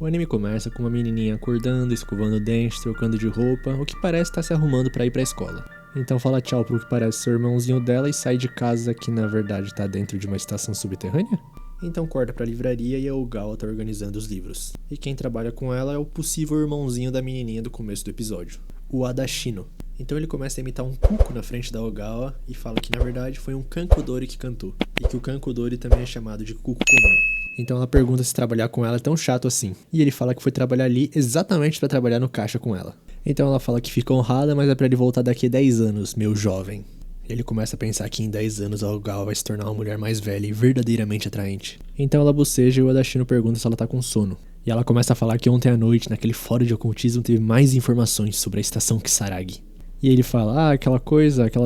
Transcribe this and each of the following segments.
O anime começa com uma menininha acordando, escovando o dente, trocando de roupa, o que parece estar se arrumando pra ir pra escola. Então fala tchau pro que parece ser o irmãozinho dela e sai de casa que na verdade tá dentro de uma estação subterrânea? Então corta pra livraria e a Ogawa tá organizando os livros. E quem trabalha com ela é o possível irmãozinho da menininha do começo do episódio, o Adashino. Então ele começa a imitar um cuco na frente da Ogawa e fala que na verdade foi um Kankudori que cantou. E que o Kankudori também é chamado de cuco comum. Então ela pergunta se trabalhar com ela é tão chato assim. E ele fala que foi trabalhar ali exatamente pra trabalhar no caixa com ela. Então ela fala que fica honrada, mas é pra ele voltar daqui a 10 anos, meu jovem. Ele começa a pensar que em 10 anos a Ogawa vai se tornar uma mulher mais velha e verdadeiramente atraente. Então ela boceja e o Adashino pergunta se ela tá com sono. E ela começa a falar que ontem à noite, naquele fórum de ocultismo, teve mais informações sobre a estação Kisaragi. E ele fala, aquela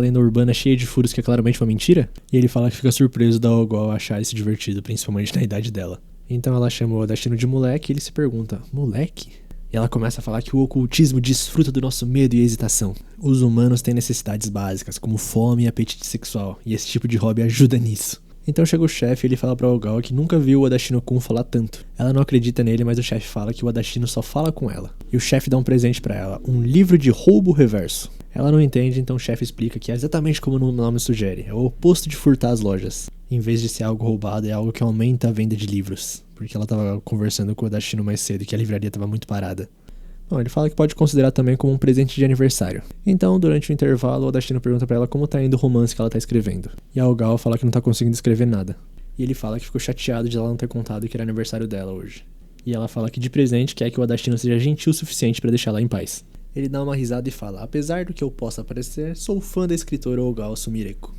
lenda urbana cheia de furos que é claramente uma mentira? E ele fala que fica surpreso da Ogawa achar isso divertido, principalmente na idade dela. Então ela chama o Adashino de moleque e ele se pergunta, moleque? E ela começa a falar que o ocultismo desfruta do nosso medo e hesitação. Os humanos têm necessidades básicas, como fome e apetite sexual, e esse tipo de hobby ajuda nisso. Então chega o chefe e ele fala pra Ogawa que nunca viu o Adashino-kun falar tanto. Ela não acredita nele, mas o chefe fala que o Adashino só fala com ela. E o chefe dá um presente pra ela, um livro de roubo reverso. Ela não entende, então o chefe explica que é exatamente como o nome sugere, é o oposto de furtar as lojas. Em vez de ser algo roubado, é algo que aumenta a venda de livros. Porque ela tava conversando com o Adashino mais cedo e que a livraria tava muito parada. Bom, ele fala que pode considerar também como um presente de aniversário. Então, durante o intervalo, o Adashino pergunta pra ela como tá indo o romance que ela tá escrevendo. E a Ogawa fala que não tá conseguindo escrever nada. E ele fala que ficou chateado de ela não ter contado que era aniversário dela hoje. E ela fala que de presente quer que o Adashino seja gentil o suficiente pra deixá-la em paz. Ele dá uma risada e fala, apesar do que eu possa parecer, sou fã da escritora Ogawa Sumireko.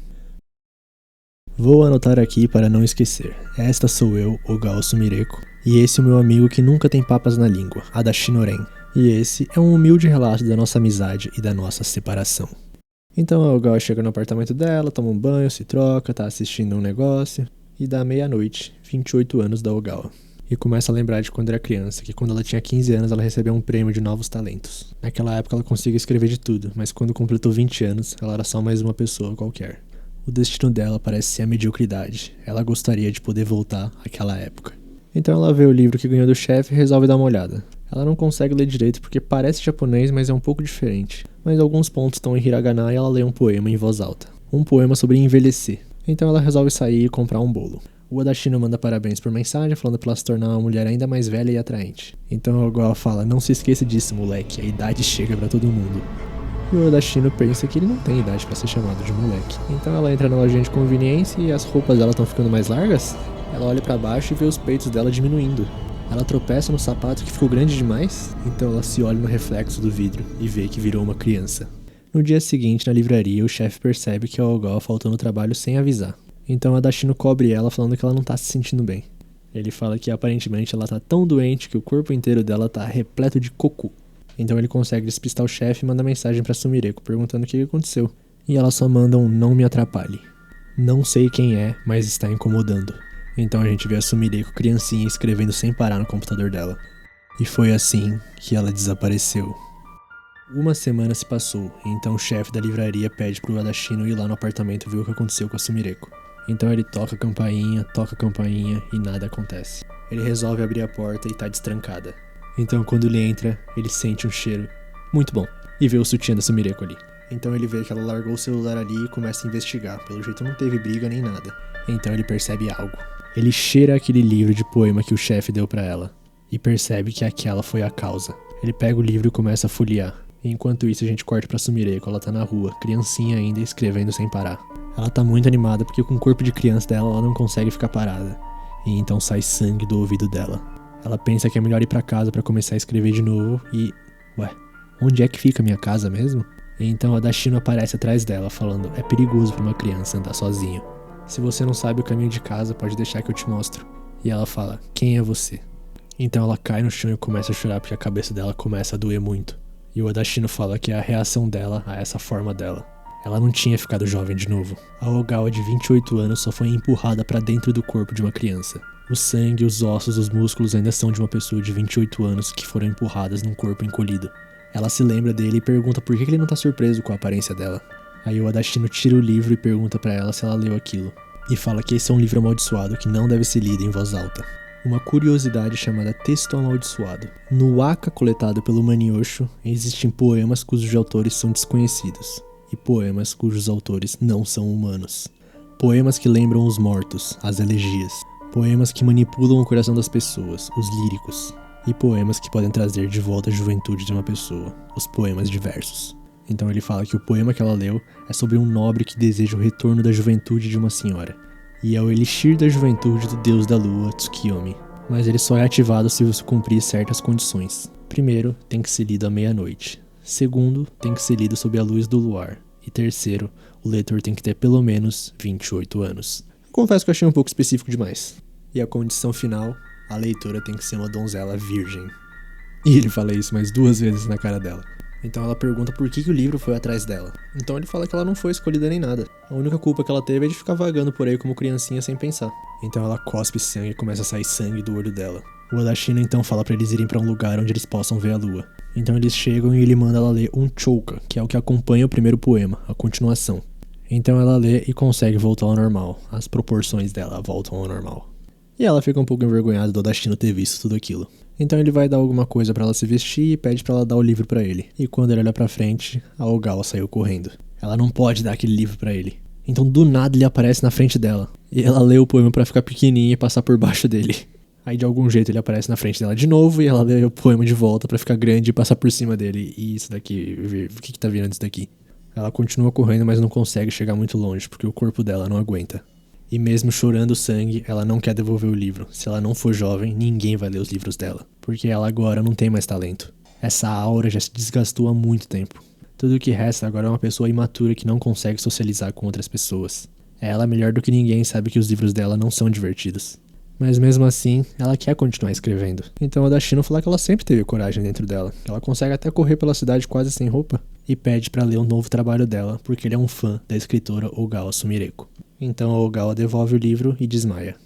Vou anotar aqui para não esquecer. Esta sou eu, Ogawa Sumireko, e esse é o meu amigo que nunca tem papas na língua, Adashino Ren. E esse é um humilde relato da nossa amizade e da nossa separação. Então a Ogawa chega no apartamento dela, toma um banho, se troca, tá assistindo um negócio, e dá meia-noite, 28 anos da Ogawa. E começa a lembrar de quando era criança, que quando ela tinha 15 anos ela recebeu um prêmio de novos talentos. Naquela época ela conseguia escrever de tudo, mas quando completou 20 anos, ela era só mais uma pessoa qualquer. O destino dela parece ser a mediocridade. Ela gostaria de poder voltar àquela época. Então ela vê o livro que ganhou do chefe e resolve dar uma olhada. Ela não consegue ler direito porque parece japonês, mas é um pouco diferente. Mas alguns pontos estão em hiragana e ela lê um poema em voz alta. Um poema sobre envelhecer. Então ela resolve sair e comprar um bolo. O Adashino manda parabéns por mensagem, falando pra ela se tornar uma mulher ainda mais velha e atraente. Então a Ogawa fala, não se esqueça disso, moleque, a idade chega pra todo mundo. E o Adashino pensa que ele não tem idade pra ser chamado de moleque. Então ela entra na lojinha de conveniência e as roupas dela estão ficando mais largas. Ela olha pra baixo e vê os peitos dela diminuindo. Ela tropeça no sapato que ficou grande demais, então ela se olha no reflexo do vidro e vê que virou uma criança. No dia seguinte, na livraria, o chefe percebe que a Ogawa faltou no trabalho sem avisar. Então a Adashino cobre ela falando que ela não tá se sentindo bem. Ele fala que aparentemente ela tá tão doente que o corpo inteiro dela tá repleto de cocô. Então ele consegue despistar o chefe e manda mensagem pra Sumireko perguntando o que aconteceu. E ela só manda um não me atrapalhe. Não sei quem é, mas está incomodando. Então a gente vê a Sumireko criancinha escrevendo sem parar no computador dela. E foi assim que ela desapareceu. Uma semana se passou, e então o chefe da livraria pede pro Adashino ir lá no apartamento ver o que aconteceu com a Sumireko. Então ele toca a campainha e nada acontece. Ele resolve abrir a porta e tá destrancada. Então quando ele entra, ele sente um cheiro muito bom e vê o sutiã da Sumireko ali. Então ele vê que ela largou o celular ali e começa a investigar. Pelo jeito não teve briga nem nada. Então ele percebe algo. Ele cheira aquele livro de poema que o chefe deu pra ela e percebe que aquela foi a causa. Ele pega o livro e começa a folhear. E enquanto isso a gente corta pra Sumireko, ela tá na rua, criancinha ainda, escrevendo sem parar. Ela tá muito animada porque com o corpo de criança dela ela não consegue ficar parada. E então sai sangue do ouvido dela. Ela pensa que é melhor ir pra casa pra começar a escrever de novo e... Ué, onde é que fica minha casa mesmo? E então a Adashino aparece atrás dela falando, é perigoso pra uma criança andar sozinho. Se você não sabe o caminho de casa, pode deixar que eu te mostro. E ela fala, quem é você? Então ela cai no chão e começa a chorar porque a cabeça dela começa a doer muito. E o Adashino fala que é a reação dela a essa forma dela. Ela não tinha ficado jovem de novo. A Ogawa de 28 anos só foi empurrada pra dentro do corpo de uma criança. O sangue, os ossos, os músculos ainda são de uma pessoa de 28 anos que foram empurradas num corpo encolhido. Ela se lembra dele e pergunta por que ele não tá surpreso com a aparência dela. Aí o Adashino tira o livro e pergunta pra ela se ela leu aquilo. E fala que esse é um livro amaldiçoado que não deve ser lido em voz alta. uma curiosidade chamada texto amaldiçoado. No Waka coletado pelo Manyosho, existem poemas cujos autores são desconhecidos, e poemas cujos autores não são humanos. Poemas que lembram os mortos, as elegias. Poemas que manipulam o coração das pessoas, os líricos. E poemas que podem trazer de volta a juventude de uma pessoa, os poemas diversos. Então ele fala que o poema que ela leu é sobre um nobre que deseja o retorno da juventude de uma senhora. E é o elixir da juventude do deus da lua, Tsukiyomi. Mas ele só é ativado se você cumprir certas condições. Primeiro, tem que ser lido à meia-noite. Segundo, tem que ser lido sob a luz do luar. E terceiro, o leitor tem que ter pelo menos 28 anos. Confesso que eu achei um pouco específico demais. E a condição final, a leitora tem que ser uma donzela virgem. E ele fala isso mais 2 vezes na cara dela. Então ela pergunta por que o livro foi atrás dela. Então ele fala que ela não foi escolhida nem nada. A única culpa que ela teve é de ficar vagando por aí como criancinha sem pensar. Então ela cospe sangue e começa a sair sangue do olho dela. O Odashino então fala pra eles irem pra um lugar onde eles possam ver a lua. Então eles chegam e ele manda ela ler um chouka, que é o que acompanha o primeiro poema, a continuação. Então ela lê e consegue voltar ao normal. As proporções dela voltam ao normal. E ela fica um pouco envergonhada do Odashino ter visto tudo aquilo. Então ele vai dar alguma coisa pra ela se vestir e pede pra ela dar o livro pra ele. E quando ele olha pra frente, a Ogawa saiu correndo. Ela não pode dar aquele livro pra ele. Então do nada ele aparece na frente dela. E ela lê o poema pra ficar pequenininha e passar por baixo dele. Aí de algum jeito ele aparece na frente dela de novo e ela lê o poema de volta pra ficar grande e passar por cima dele. E isso daqui, o que tá virando isso daqui? Ela continua correndo, mas não consegue chegar muito longe porque o corpo dela não aguenta. E mesmo chorando sangue, ela não quer devolver o livro. Se ela não for jovem, ninguém vai ler os livros dela. Porque ela agora não tem mais talento. Essa aura já se desgastou há muito tempo. Tudo o que resta agora é uma pessoa imatura que não consegue socializar com outras pessoas. Ela, melhor do que ninguém, sabe que os livros dela não são divertidos. Mas mesmo assim, ela quer continuar escrevendo. Então a Odashino fala que ela sempre teve coragem dentro dela. Que ela consegue até correr pela cidade quase sem roupa. E pede pra ler um novo trabalho dela, porque ele é um fã da escritora Ogawa Sumireko. Então a Ogawa devolve o livro e desmaia.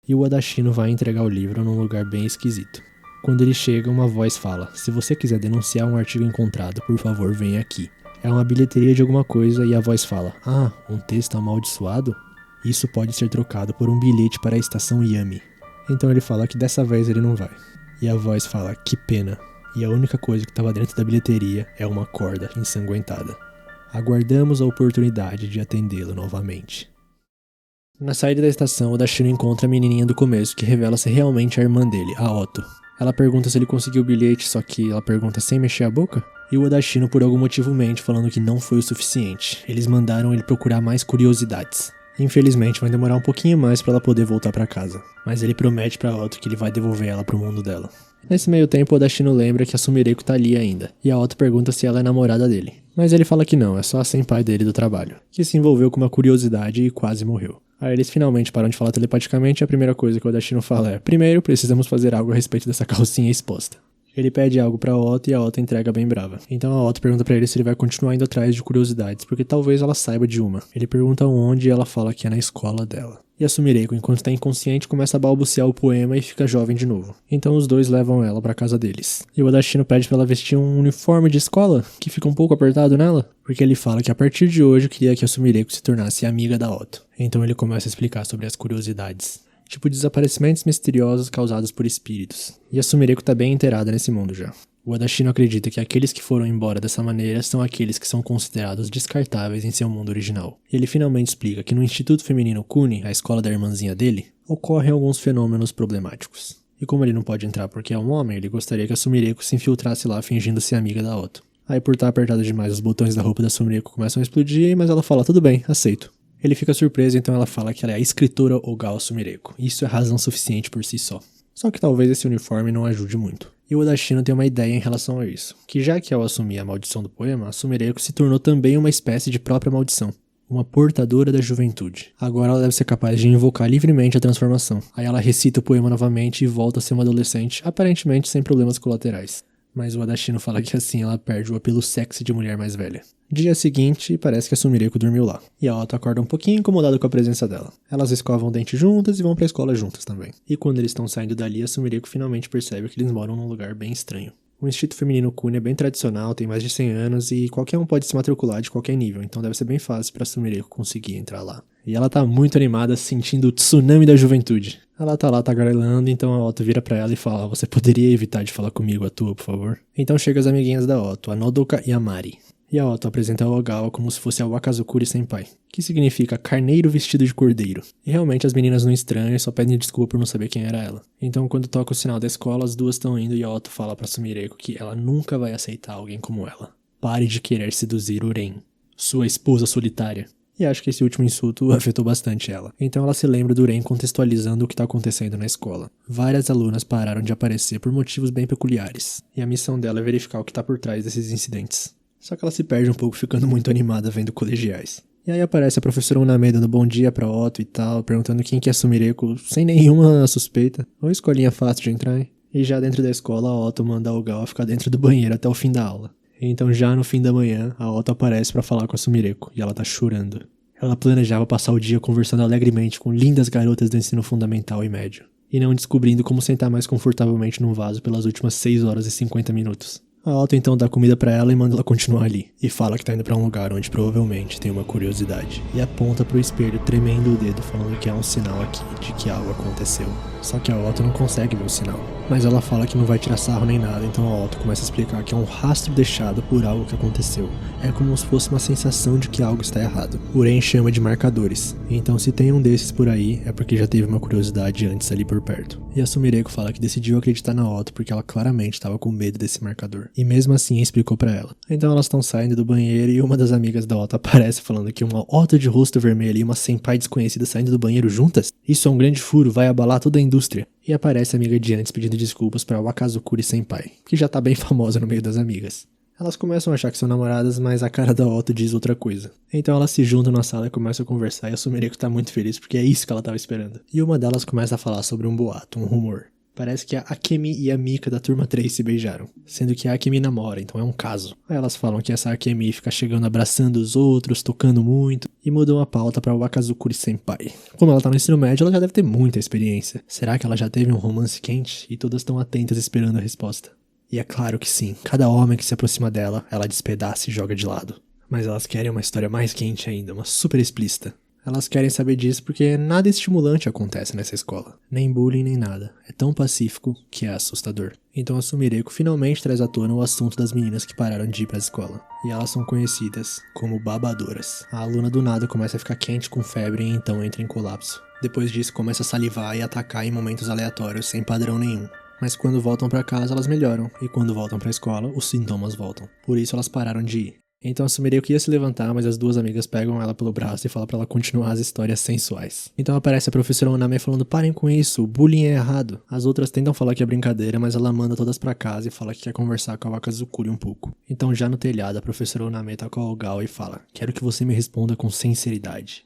E o Odashino vai entregar o livro num lugar bem esquisito. Quando ele chega, uma voz fala: se você quiser denunciar um artigo encontrado, por favor, venha aqui. É uma bilheteria de alguma coisa e a voz fala: ah, um texto amaldiçoado? Isso pode ser trocado por um bilhete para a estação Yami. Então ele fala que dessa vez ele não vai. E a voz fala: que pena. E a única coisa que estava dentro da bilheteria é uma corda ensanguentada. Aguardamos a oportunidade de atendê-lo novamente. Na saída da estação, o Odashino encontra a menininha do começo, que revela ser realmente a irmã dele, a Otto. Ela pergunta se ele conseguiu o bilhete, só que ela pergunta sem mexer a boca. E o Odashino por algum motivo mente, falando que não foi o suficiente. Eles mandaram ele procurar mais curiosidades. Infelizmente vai demorar um pouquinho mais pra ela poder voltar pra casa. Mas ele promete pra Otto que ele vai devolver ela pro mundo dela. Nesse meio tempo, o Odashino lembra que a Sumireko tá ali ainda. E a Otto pergunta se ela é namorada dele. Mas ele fala que não, é só a senpai dele do trabalho. Que se envolveu com uma curiosidade e quase morreu. Aí eles finalmente param de falar telepaticamente e a primeira coisa que o Odashino fala é: primeiro, precisamos fazer algo a respeito dessa calcinha exposta. Ele pede algo pra Otto e a Otto entrega bem brava. Então a Otto pergunta pra ele se ele vai continuar indo atrás de curiosidades, porque talvez ela saiba de uma. Ele pergunta onde e ela fala que é na escola dela. E a Sumireko, enquanto tá inconsciente, começa a balbuciar o poema e fica jovem de novo. Então os dois levam ela pra casa deles. E o Odashino pede pra ela vestir um uniforme de escola, que fica um pouco apertado nela, porque ele fala que a partir de hoje queria que a Sumireko se tornasse amiga da Otto. Então ele começa a explicar sobre as curiosidades. Tipo desaparecimentos misteriosos causados por espíritos. E a Sumireko tá bem inteirada nesse mundo já. O Odashino acredita que aqueles que foram embora dessa maneira são aqueles que são considerados descartáveis em seu mundo original. E ele finalmente explica que no Instituto Feminino Kuni, a escola da irmãzinha dele, ocorrem alguns fenômenos problemáticos. E como ele não pode entrar porque é um homem, ele gostaria que a Sumireko se infiltrasse lá fingindo ser amiga da Otto. Aí por estar apertado demais, os botões da roupa da Sumireko começam a explodir, mas ela fala: tudo bem, aceito. Ele fica surpreso, então ela fala que ela é a escritora Ogawa Sumireko. Isso é razão suficiente por si só. Só que talvez esse uniforme não ajude muito. E o Odashino tem uma ideia em relação a isso. Que já que ao assumir a maldição do poema, a Sumireko se tornou também uma espécie de própria maldição. Uma portadora da juventude. Agora ela deve ser capaz de invocar livremente a transformação. Aí ela recita o poema novamente e volta a ser uma adolescente, aparentemente sem problemas colaterais. Mas o Odashino fala que assim ela perde o apelo sexy de mulher mais velha. Dia seguinte, parece que a Sumireko dormiu lá. E a Otto acorda um pouquinho incomodada com a presença dela. Elas escovam o dente juntas e vão pra escola juntas também. E quando eles estão saindo dali, a Sumireko finalmente percebe que eles moram num lugar bem estranho. O Instituto Feminino Cunha é bem tradicional, tem mais de 100 anos e qualquer um pode se matricular de qualquer nível, então deve ser bem fácil pra Sumireko conseguir entrar lá. E ela tá muito animada, sentindo o tsunami da juventude. Ela tá lá tagarelando, então a Otto vira pra ela e fala: você poderia evitar de falar comigo à toa, por favor? Então chega as amiguinhas da Otto, a Nodoka e a Mari. E a Otto apresenta a Ogawa como se fosse a Wakazukuri Senpai, que significa carneiro vestido de cordeiro. E realmente as meninas não estranham e só pedem desculpa por não saber quem era ela. Então quando toca o sinal da escola, as duas estão indo e a Otto fala pra Sumireko que ela nunca vai aceitar alguém como ela. Pare de querer seduzir Uren, sua esposa solitária. E acho que esse último insulto afetou bastante ela. Então ela se lembra do Uren contextualizando o que tá acontecendo na escola. Várias alunas pararam de aparecer por motivos bem peculiares. E a missão dela é verificar o que tá por trás desses incidentes. Só que ela se perde um pouco ficando muito animada vendo colegiais. E aí aparece a professora Uname dando bom dia pra Otto e tal, perguntando quem que é Sumireko sem nenhuma suspeita. Ou escolinha fácil de entrar, hein? E já dentro da escola, a Otto manda a Ogawa ficar dentro do banheiro até o fim da aula. Então já no fim da manhã, a Otto aparece pra falar com a Sumireko e ela tá chorando. Ela planejava passar o dia conversando alegremente com lindas garotas do ensino fundamental e médio. E não descobrindo como sentar mais confortavelmente num vaso pelas últimas 6 horas e 50 minutos. A Otto então dá comida pra ela e manda ela continuar ali. E fala que tá indo pra um lugar onde provavelmente tem uma curiosidade. E aponta pro espelho tremendo o dedo falando que há um sinal aqui de que algo aconteceu. Só que a Otto não consegue ver o sinal. Mas ela fala que não vai tirar sarro nem nada, então a Otto começa a explicar que é um rastro deixado por algo que aconteceu. É como se fosse uma sensação de que algo está errado. Uren chama de marcadores. Então se tem um desses por aí, é porque já teve uma curiosidade antes ali por perto. E a Sumireko fala que decidiu acreditar na Otto porque ela claramente estava com medo desse marcador. E mesmo assim explicou pra ela. Então elas estão saindo do banheiro e uma das amigas da Otto aparece falando que uma Otto de rosto vermelho e uma senpai desconhecida saindo do banheiro juntas? Isso é um grande furo, vai abalar toda a indústria. E aparece a amiga de antes pedindo desculpas pra Wakazukuri Senpai, que já tá bem famosa no meio das amigas. Elas começam a achar que são namoradas, mas a cara da Otto diz outra coisa. Então elas se juntam na sala e começam a conversar e a Sumireko tá muito feliz porque é isso que ela tava esperando. E uma delas começa a falar sobre um boato, um rumor. Parece que a Akemi e a Mika da turma 3 se beijaram, sendo que a Akemi namora, então é um caso. Aí elas falam que essa Akemi fica chegando abraçando os outros, tocando muito, e mudam a pauta pra Wakazukuri Senpai. Como ela tá no ensino médio, ela já deve ter muita experiência. Será que ela já teve um romance quente? E todas estão atentas esperando a resposta. E é claro que sim, cada homem que se aproxima dela, ela despedaça e joga de lado. Mas elas querem uma história mais quente ainda, uma super explícita. Elas querem saber disso porque nada estimulante acontece nessa escola. Nem bullying, nem nada. É tão pacífico que é assustador. Então a Sumireko finalmente traz à tona o assunto das meninas que pararam de ir pra escola. E elas são conhecidas como babadoras. A aluna do nada começa a ficar quente com febre e então entra em colapso. Depois disso começa a salivar e atacar em momentos aleatórios sem padrão nenhum. Mas quando voltam pra casa elas melhoram. E quando voltam pra escola, os sintomas voltam. Por isso elas pararam de ir. Então a Sumireko ia se levantar, mas as duas amigas pegam ela pelo braço e falam pra ela continuar as histórias sensuais. Então aparece a professora Uname falando: parem com isso, o bullying é errado. As outras tentam falar que é brincadeira, mas ela manda todas pra casa e fala que quer conversar com a Wakazukuri um pouco. Então já no telhado, a professora Uname tá com a Ogawa e fala: quero que você me responda com sinceridade.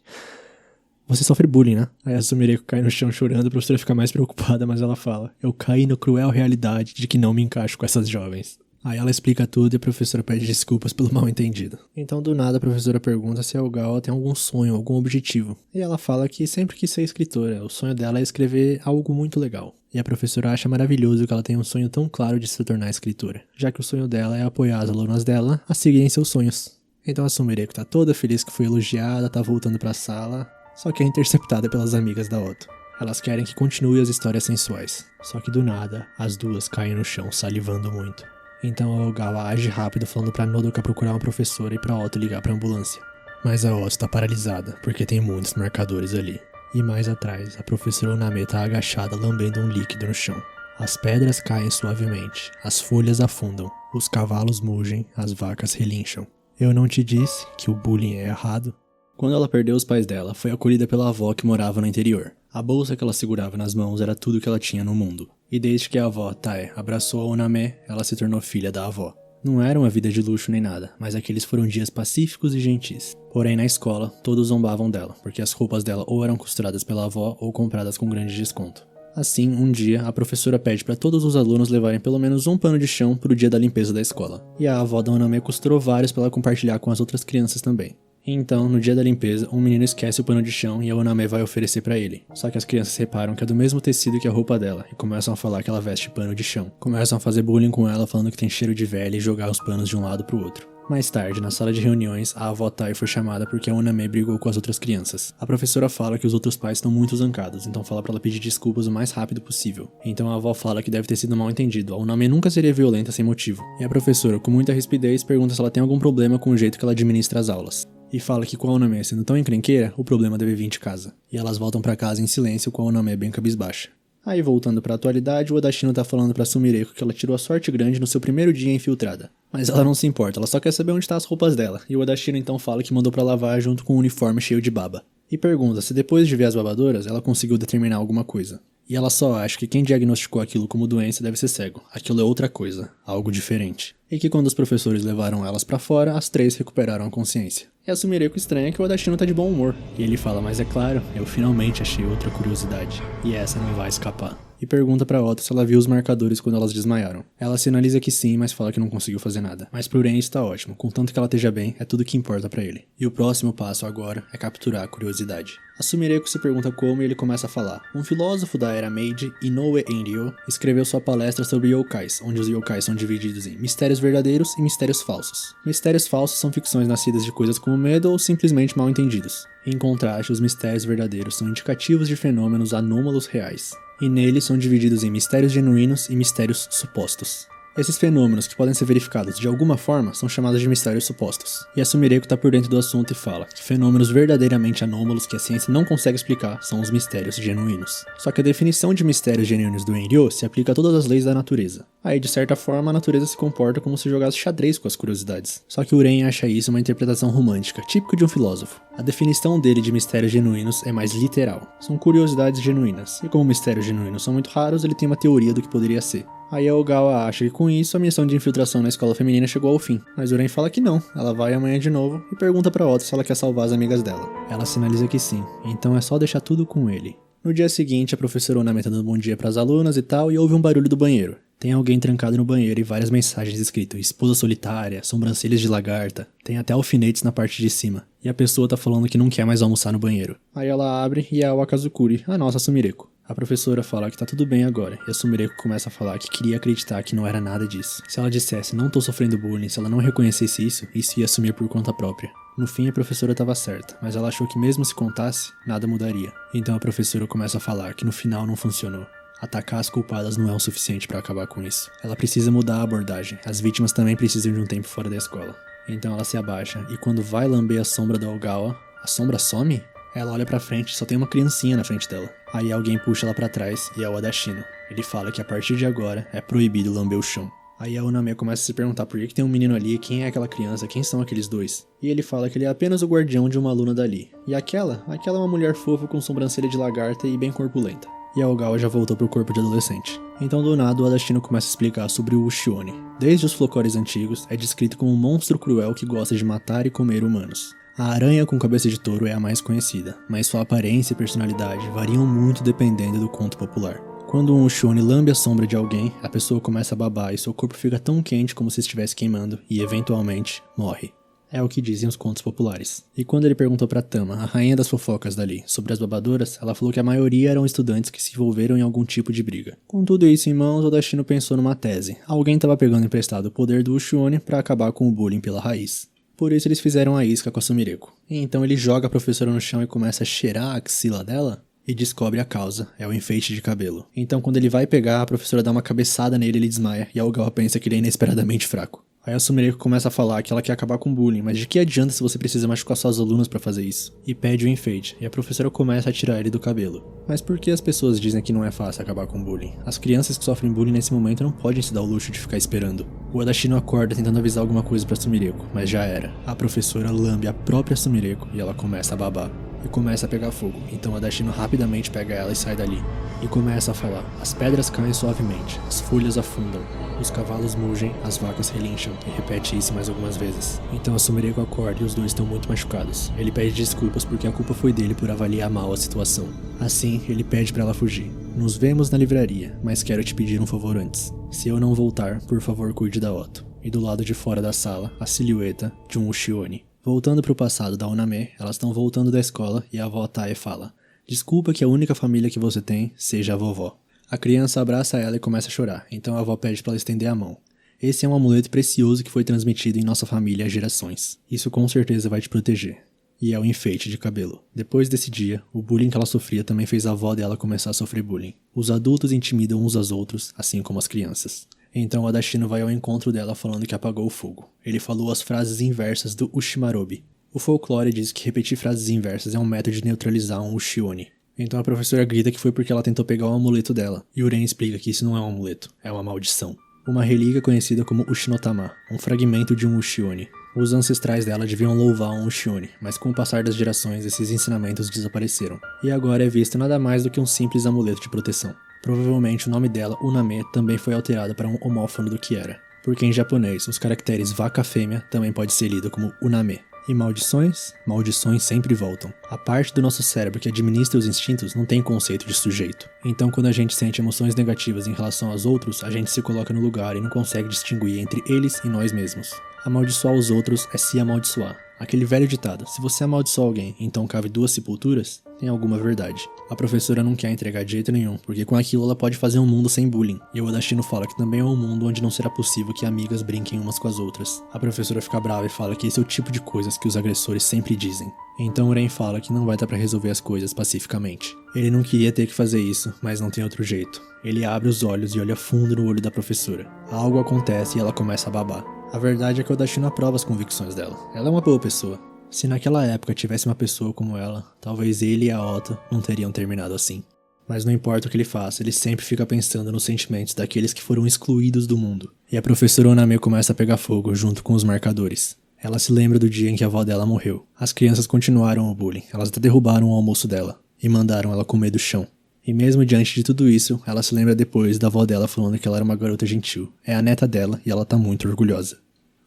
Você sofre bullying, né? Aí a Sumireko cai no chão chorando, a professora fica mais preocupada, mas ela fala: eu caí na cruel realidade de que não me encaixo com essas jovens. Aí ela explica tudo e a professora pede desculpas pelo mal entendido. Então do nada a professora pergunta se a Ogawa tem algum sonho, algum objetivo. E ela fala que sempre quis ser escritora, o sonho dela é escrever algo muito legal. E a professora acha maravilhoso que ela tenha um sonho tão claro de se tornar escritora, já que o sonho dela é apoiar as alunas dela a seguirem seus sonhos. Então a Sumireko tá toda feliz que foi elogiada, tá voltando pra sala, só que é interceptada pelas amigas da Otto. Elas querem que continue as histórias sensuais. Só que do nada, as duas caem no chão salivando muito. Então a Ogawa age rápido falando pra Nodoka procurar uma professora e pra Otto ligar pra ambulância. Mas a Otto tá paralisada, porque tem muitos marcadores ali. E mais atrás, a professora Uname tá agachada lambendo um líquido no chão. As pedras caem suavemente, as folhas afundam, os cavalos mugem, as vacas relincham. Eu não te disse que o bullying é errado? Quando ela perdeu os pais dela, foi acolhida pela avó que morava no interior. A bolsa que ela segurava nas mãos era tudo que ela tinha no mundo. E desde que a avó, Tae, abraçou a Uname, ela se tornou filha da avó. Não era uma vida de luxo nem nada, mas aqueles foram dias pacíficos e gentis. Porém, na escola, todos zombavam dela, porque as roupas dela ou eram costuradas pela avó ou compradas com grande desconto. Assim, um dia, a professora pede para todos os alunos levarem pelo menos um pano de chão pro dia da limpeza da escola. E a avó da Uname costurou vários para ela compartilhar com as outras crianças também. Então, no dia da limpeza, um menino esquece o pano de chão e a Oname vai oferecer pra ele. Só que as crianças reparam que é do mesmo tecido que a roupa dela e começam a falar que ela veste pano de chão. Começam a fazer bullying com ela falando que tem cheiro de velha e jogar os panos de um lado pro outro. Mais tarde, na sala de reuniões, a avó Tai foi chamada porque a Oname brigou com as outras crianças. A professora fala que os outros pais estão muito zancados, então fala pra ela pedir desculpas o mais rápido possível. Então a avó fala que deve ter sido mal entendido, a Oname nunca seria violenta sem motivo. E a professora, com muita rispidez, pergunta se ela tem algum problema com o jeito que ela administra as aulas. E fala que com a Oname sendo tão encrenqueira, o problema deve vir de casa. E elas voltam pra casa em silêncio com a Oname bem cabisbaixa. Aí voltando pra atualidade, o Odashino tá falando pra Sumireko que ela tirou a sorte grande no seu primeiro dia infiltrada. Mas ela não se importa, ela só quer saber onde tá as roupas dela, e o Odashino então fala que mandou pra lavar junto com um uniforme cheio de baba. E pergunta se depois de ver as babadoras, ela conseguiu determinar alguma coisa. E ela só acha que quem diagnosticou aquilo como doença deve ser cego. Aquilo é outra coisa, algo diferente. E que quando os professores levaram elas pra fora, as três recuperaram a consciência. E a Sumireko estranha que o Odashino tá de bom humor. E ele fala, mas é claro, eu finalmente achei outra curiosidade. E essa não vai escapar. E pergunta pra Ota se ela viu os marcadores quando elas desmaiaram. Ela sinaliza que sim, mas fala que não conseguiu fazer nada. Mas pro Ren está ótimo, contanto que ela esteja bem, é tudo que importa pra ele. E o próximo passo agora é capturar a curiosidade. A Sumireko se pergunta como e ele começa a falar. Um filósofo da era Meiji, Inoue Enryo, escreveu sua palestra sobre yokais, onde os yokais são divididos em mistérios verdadeiros e mistérios falsos. Mistérios falsos são ficções nascidas de coisas como medo ou simplesmente mal entendidos. Em contraste, os mistérios verdadeiros são indicativos de fenômenos anômalos reais. E neles são divididos em mistérios genuínos e mistérios supostos. Esses fenômenos que podem ser verificados de alguma forma são chamados de mistérios supostos. E a Sumireko tá por dentro do assunto e fala que fenômenos verdadeiramente anômalos que a ciência não consegue explicar são os mistérios genuínos. Só que a definição de mistérios genuínos do Enryo se aplica a todas as leis da natureza. Aí, de certa forma, a natureza se comporta como se jogasse xadrez com as curiosidades. Só que o Ren acha isso uma interpretação romântica, típico de um filósofo. A definição dele de mistérios genuínos é mais literal. São curiosidades genuínas. E como mistérios genuínos são muito raros, ele tem uma teoria do que poderia ser. Aí a Ogawa acha que com isso a missão de infiltração na escola feminina chegou ao fim, mas o Ren fala que não, ela vai amanhã de novo e pergunta pra Ota se ela quer salvar as amigas dela. Ela sinaliza que sim, então é só deixar tudo com ele. No dia seguinte, a professora Oname tá dando bom dia pras alunas e tal, e ouve um barulho do banheiro. Tem alguém trancado no banheiro e várias mensagens escritas, esposa solitária, sobrancelhas de lagarta, tem até alfinetes na parte de cima. E a pessoa tá falando que não quer mais almoçar no banheiro. Aí ela abre e é a Wakazukuri, a nossa Sumireko. A professora fala que tá tudo bem agora, e a Sumireko começa a falar que queria acreditar que não era nada disso. Se ela dissesse não tô sofrendo bullying, se ela não reconhecesse isso ia sumir por conta própria. No fim, a professora estava certa, mas ela achou que mesmo se contasse, nada mudaria. Então a professora começa a falar que no final não funcionou. Atacar as culpadas não é o suficiente para acabar com isso. Ela precisa mudar a abordagem, as vítimas também precisam de um tempo fora da escola. Então ela se abaixa, e quando vai lamber a sombra da Ogawa, a sombra some? Ela olha pra frente e só tem uma criancinha na frente dela. Aí alguém puxa ela pra trás e é o Odashino. Ele fala que a partir de agora é proibido lamber o chão. Aí a Oname começa a se perguntar por que tem um menino ali, quem é aquela criança, quem são aqueles dois. E ele fala que ele é apenas o guardião de uma aluna dali. E aquela é uma mulher fofa com sobrancelha de lagarta e bem corpulenta. E a Ogawa já voltou pro corpo de adolescente. Então do nada o Odashino começa a explicar sobre o Ushione. Desde os folclores antigos, é descrito como um monstro cruel que gosta de matar e comer humanos. A aranha com cabeça de touro é a mais conhecida, mas sua aparência e personalidade variam muito dependendo do conto popular. Quando um Ushione lambe a sombra de alguém, a pessoa começa a babar e seu corpo fica tão quente como se estivesse queimando e, eventualmente, morre. É o que dizem os contos populares. E quando ele perguntou pra Tama, a rainha das fofocas dali, sobre as babadoras, ela falou que a maioria eram estudantes que se envolveram em algum tipo de briga. Com tudo isso em mãos, Odashino pensou numa tese. Alguém estava pegando emprestado o poder do Ushione pra acabar com o bullying pela raiz. Por isso eles fizeram a isca com a Sumireko. E então ele joga a professora no chão e começa a cheirar a axila dela e descobre a causa, é o enfeite de cabelo. Então quando ele vai pegar, a professora dá uma cabeçada nele e ele desmaia, e a Ogawa pensa que ele é inesperadamente fraco. Aí a Sumireko começa a falar que ela quer acabar com o bullying, mas de que adianta se você precisa machucar suas alunas pra fazer isso? E pede o enfeite, e a professora começa a tirar ele do cabelo. Mas por que as pessoas dizem que não é fácil acabar com o bullying? As crianças que sofrem bullying nesse momento não podem se dar o luxo de ficar esperando. O Odashino acorda tentando avisar alguma coisa pra Sumireko, mas já era. A professora lambe a própria Sumireko e ela começa a babar. E começa a pegar fogo, então a Odashino rapidamente pega ela e sai dali. E começa a falar, as pedras caem suavemente, as folhas afundam, os cavalos mugem, as vacas relincham, e repete isso mais algumas vezes. Então a Sumireko acorda e os dois estão muito machucados. Ele pede desculpas porque a culpa foi dele por avaliar mal a situação. Assim, ele pede pra ela fugir. Nos vemos na livraria, mas quero te pedir um favor antes. Se eu não voltar, por favor cuide da Otto. E do lado de fora da sala, a silhueta de um Ushione. Voltando pro passado da Uname, elas estão voltando da escola e a avó Tae fala: desculpa que a única família que você tem seja a vovó. A criança abraça ela e começa a chorar, então a avó pede para ela estender a mão. Esse é um amuleto precioso que foi transmitido em nossa família há gerações. Isso com certeza vai te proteger. E é o enfeite de cabelo. Depois desse dia, o bullying que ela sofria também fez a avó dela começar a sofrer bullying. Os adultos intimidam uns aos outros, assim como as crianças. Então o Adashino vai ao encontro dela falando que apagou o fogo. Ele falou as frases inversas do Ushimarobi. O folclore diz que repetir frases inversas é um método de neutralizar um Ushioni. Então a professora grita que foi porque ela tentou pegar o amuleto dela, e Uren explica que isso não é um amuleto, é uma maldição. Uma relíquia conhecida como Ushinotama, um fragmento de um Ushioni. Os ancestrais dela deviam louvar um Ushioni, mas com o passar das gerações esses ensinamentos desapareceram, e agora é visto nada mais do que um simples amuleto de proteção. Provavelmente o nome dela, Uname, também foi alterado para um homófono do que era, porque em japonês os caracteres vaca-fêmea também pode ser lido como Uname. E maldições? Maldições sempre voltam. A parte do nosso cérebro que administra os instintos não tem conceito de sujeito. Então quando a gente sente emoções negativas em relação aos outros, a gente se coloca no lugar e não consegue distinguir entre eles e nós mesmos. Amaldiçoar os outros é se amaldiçoar. Aquele velho ditado, se você amaldiçoa alguém, então cabe 2 sepulturas, tem alguma verdade. A professora não quer entregar de jeito nenhum, porque com aquilo ela pode fazer um mundo sem bullying. E o Adashino fala que também é um mundo onde não será possível que amigas brinquem umas com as outras. A professora fica brava e fala que esse é o tipo de coisas que os agressores sempre dizem. Então Uren fala que não vai dar pra resolver as coisas pacificamente. Ele não queria ter que fazer isso, mas não tem outro jeito. Ele abre os olhos e olha fundo no olho da professora. Algo acontece e ela começa a babar. A verdade é que o Adashino aprova as convicções dela. Ela é uma boa pessoa. Se naquela época tivesse uma pessoa como ela, talvez ele e a Ota não teriam terminado assim. Mas não importa o que ele faça, ele sempre fica pensando nos sentimentos daqueles que foram excluídos do mundo. E a professora Oname começa a pegar fogo junto com os marcadores. Ela se lembra do dia em que a avó dela morreu. As crianças continuaram o bullying, elas até derrubaram o almoço dela e mandaram ela comer do chão. E mesmo diante de tudo isso, ela se lembra depois da avó dela falando que ela era uma garota gentil. É a neta dela e ela tá muito orgulhosa.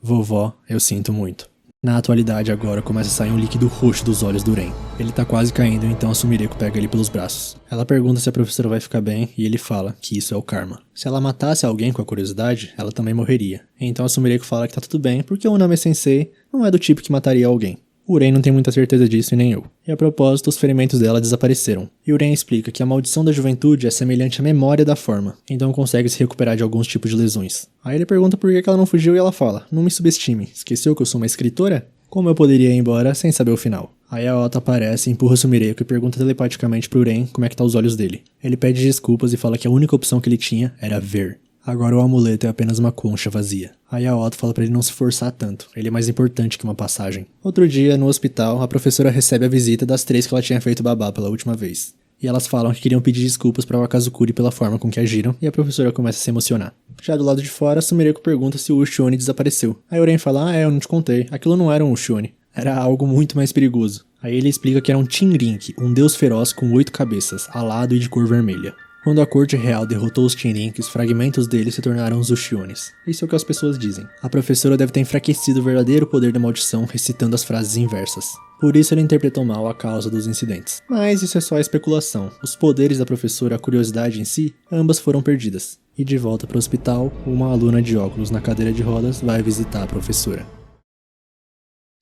Vovó, eu sinto muito. Na atualidade agora começa a sair um líquido roxo dos olhos do Ren. Ele tá quase caindo, então a Sumireko pega ele pelos braços. Ela pergunta se a professora vai ficar bem e ele fala que isso é o karma. Se ela matasse alguém com a curiosidade, ela também morreria. Então a Sumireko fala que tá tudo bem porque o Uname Sensei não é do tipo que mataria alguém. O Ren não tem muita certeza disso e nem eu. E a propósito, os ferimentos dela desapareceram. E o Ren explica que a maldição da juventude é semelhante à memória da forma, então consegue se recuperar de alguns tipos de lesões. Aí ele pergunta por que ela não fugiu e ela fala: não me subestime, esqueceu que eu sou uma escritora? Como eu poderia ir embora sem saber o final? Aí a Ota aparece, empurra Sumireko e pergunta telepaticamente pro Ren como é que tá os olhos dele. Ele pede desculpas e fala que a única opção que ele tinha era ver. Agora o amuleto é apenas uma concha vazia. Aí a Ota fala pra ele não se forçar tanto, ele é mais importante que uma passagem. Outro dia, no hospital, a professora recebe a visita das 3 que ela tinha feito babá pela última vez. E elas falam que queriam pedir desculpas pra Wakazukuri pela forma com que agiram, e a professora começa a se emocionar. Já do lado de fora, a Sumireko pergunta se o Ushioni desapareceu. Aí o Ren fala: eu não te contei, aquilo não era um Ushioni, era algo muito mais perigoso. Aí ele explica que era um Chinrink, um deus feroz com 8 cabeças, alado e de cor vermelha. Quando a corte real derrotou os Chinrinks, fragmentos deles se tornaram os Ushionis. Isso é o que as pessoas dizem. A professora deve ter enfraquecido o verdadeiro poder da maldição recitando as frases inversas. Por isso ele interpretou mal a causa dos incidentes. Mas isso é só especulação. Os poderes da professora e a curiosidade em si, ambas foram perdidas. E de volta para o hospital, uma aluna de óculos na cadeira de rodas vai visitar a professora.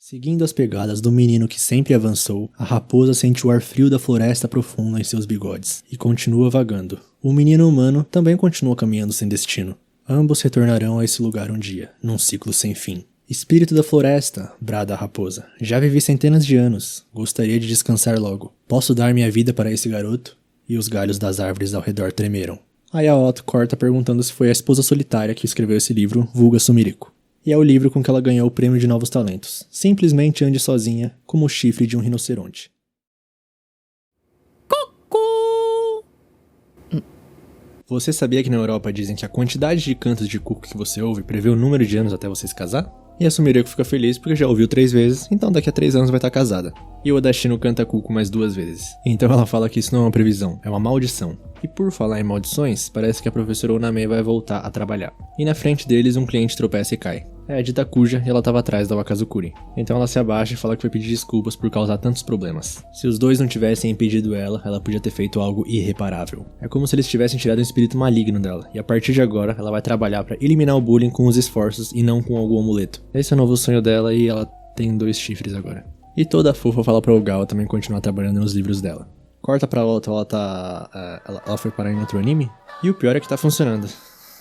Seguindo as pegadas do menino que sempre avançou, a raposa sente o ar frio da floresta profunda em seus bigodes e continua vagando. O menino humano também continua caminhando sem destino. Ambos retornarão a esse lugar um dia, num ciclo sem fim. Espírito da floresta, brada a raposa. Já vivi centenas de anos. Gostaria de descansar logo. Posso dar minha vida para esse garoto? E os galhos das árvores ao redor tremeram. Aí a Ota corta perguntando se foi a esposa solitária que escreveu esse livro, vulga Sumireko. E é o livro com que ela ganhou o prêmio de novos talentos. Simplesmente ande sozinha, como o chifre de um rinoceronte. Cucu! Você sabia que na Europa dizem que a quantidade de cantos de cuco que você ouve prevê o número de anos até você se casar? E a Sumireko fica feliz porque já ouviu 3 vezes, então daqui a 3 anos vai estar casada. E o Adashino canta cuco mais 2 vezes. Então ela fala que isso não é uma previsão, é uma maldição. E por falar em maldições, parece que a professora Oname vai voltar a trabalhar. E na frente deles um cliente tropeça e cai. É a dita Kuja e ela estava atrás da Wakazukuri. Então ela se abaixa e fala que vai pedir desculpas por causar tantos problemas. Se os dois não tivessem impedido ela, ela podia ter feito algo irreparável. É como se eles tivessem tirado um espírito maligno dela. E a partir de agora, ela vai trabalhar para eliminar o bullying com os esforços e não com algum amuleto. Esse é o novo sonho dela e ela tem 2 chifres agora. E toda fofa fala pra Ogawa também continuar trabalhando nos livros dela. Corta pra outra, ela foi parar em outro anime? E o pior é que tá funcionando.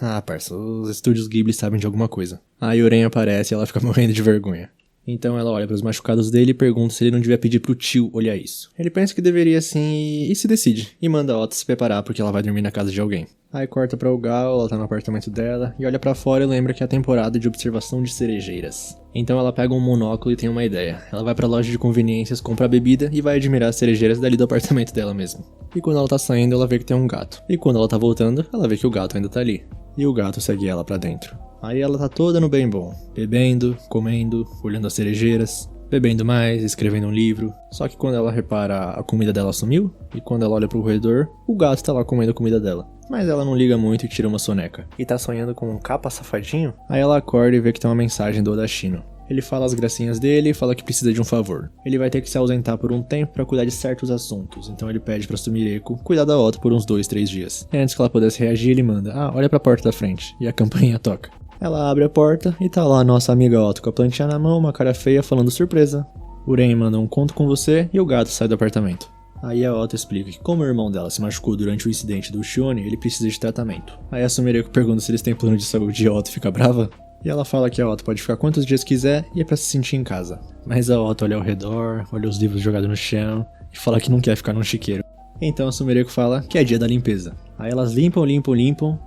Ah, parça, os estúdios Ghibli sabem de alguma coisa. Aí o Uren aparece e ela fica morrendo de vergonha. Então ela olha pros machucados dele e pergunta se ele não devia pedir pro tio olhar isso. Ele pensa que deveria sim e se decide. E manda a Otto se preparar porque ela vai dormir na casa de alguém. Aí corta pra Ogawa, ela tá no apartamento dela e olha pra fora e lembra que é a temporada de observação de cerejeiras. Então ela pega um monóculo e tem uma ideia. Ela vai pra loja de conveniências, compra bebida e vai admirar as cerejeiras dali do apartamento dela mesmo. E quando ela tá saindo, ela vê que tem um gato. E quando ela tá voltando, ela vê que o gato ainda tá ali. E o gato segue ela pra dentro. Aí ela tá toda no bem bom, bebendo, comendo, olhando as cerejeiras, bebendo mais, escrevendo um livro. Só que quando ela repara, a comida dela sumiu, e quando ela olha pro corredor, o gato tá lá comendo a comida dela. Mas ela não liga muito e tira uma soneca. E tá sonhando com um capa safadinho? Aí ela acorda e vê que tem uma mensagem do Odashino. Ele fala as gracinhas dele e fala que precisa de um favor. Ele vai ter que se ausentar por um tempo pra cuidar de certos assuntos, então ele pede pra Sumireko cuidar da Otto por uns 2-3 dias. E antes que ela pudesse reagir, ele manda: olha pra porta da frente, e a campainha toca. Ela abre a porta e tá lá a nossa amiga Otto com a plantinha na mão, uma cara feia, falando surpresa. Uren manda um conto com você e o gato sai do apartamento. Aí a Otto explica que como o irmão dela se machucou durante o incidente do Shione, ele precisa de tratamento. Aí a Sumireko pergunta se eles têm plano de saúde e a Otto fica brava. E ela fala que a Otto pode ficar quantos dias quiser e é pra se sentir em casa. Mas a Otto olha ao redor, olha os livros jogados no chão e fala que não quer ficar num chiqueiro. Então a Sumireko fala que é dia da limpeza. Aí elas limpam,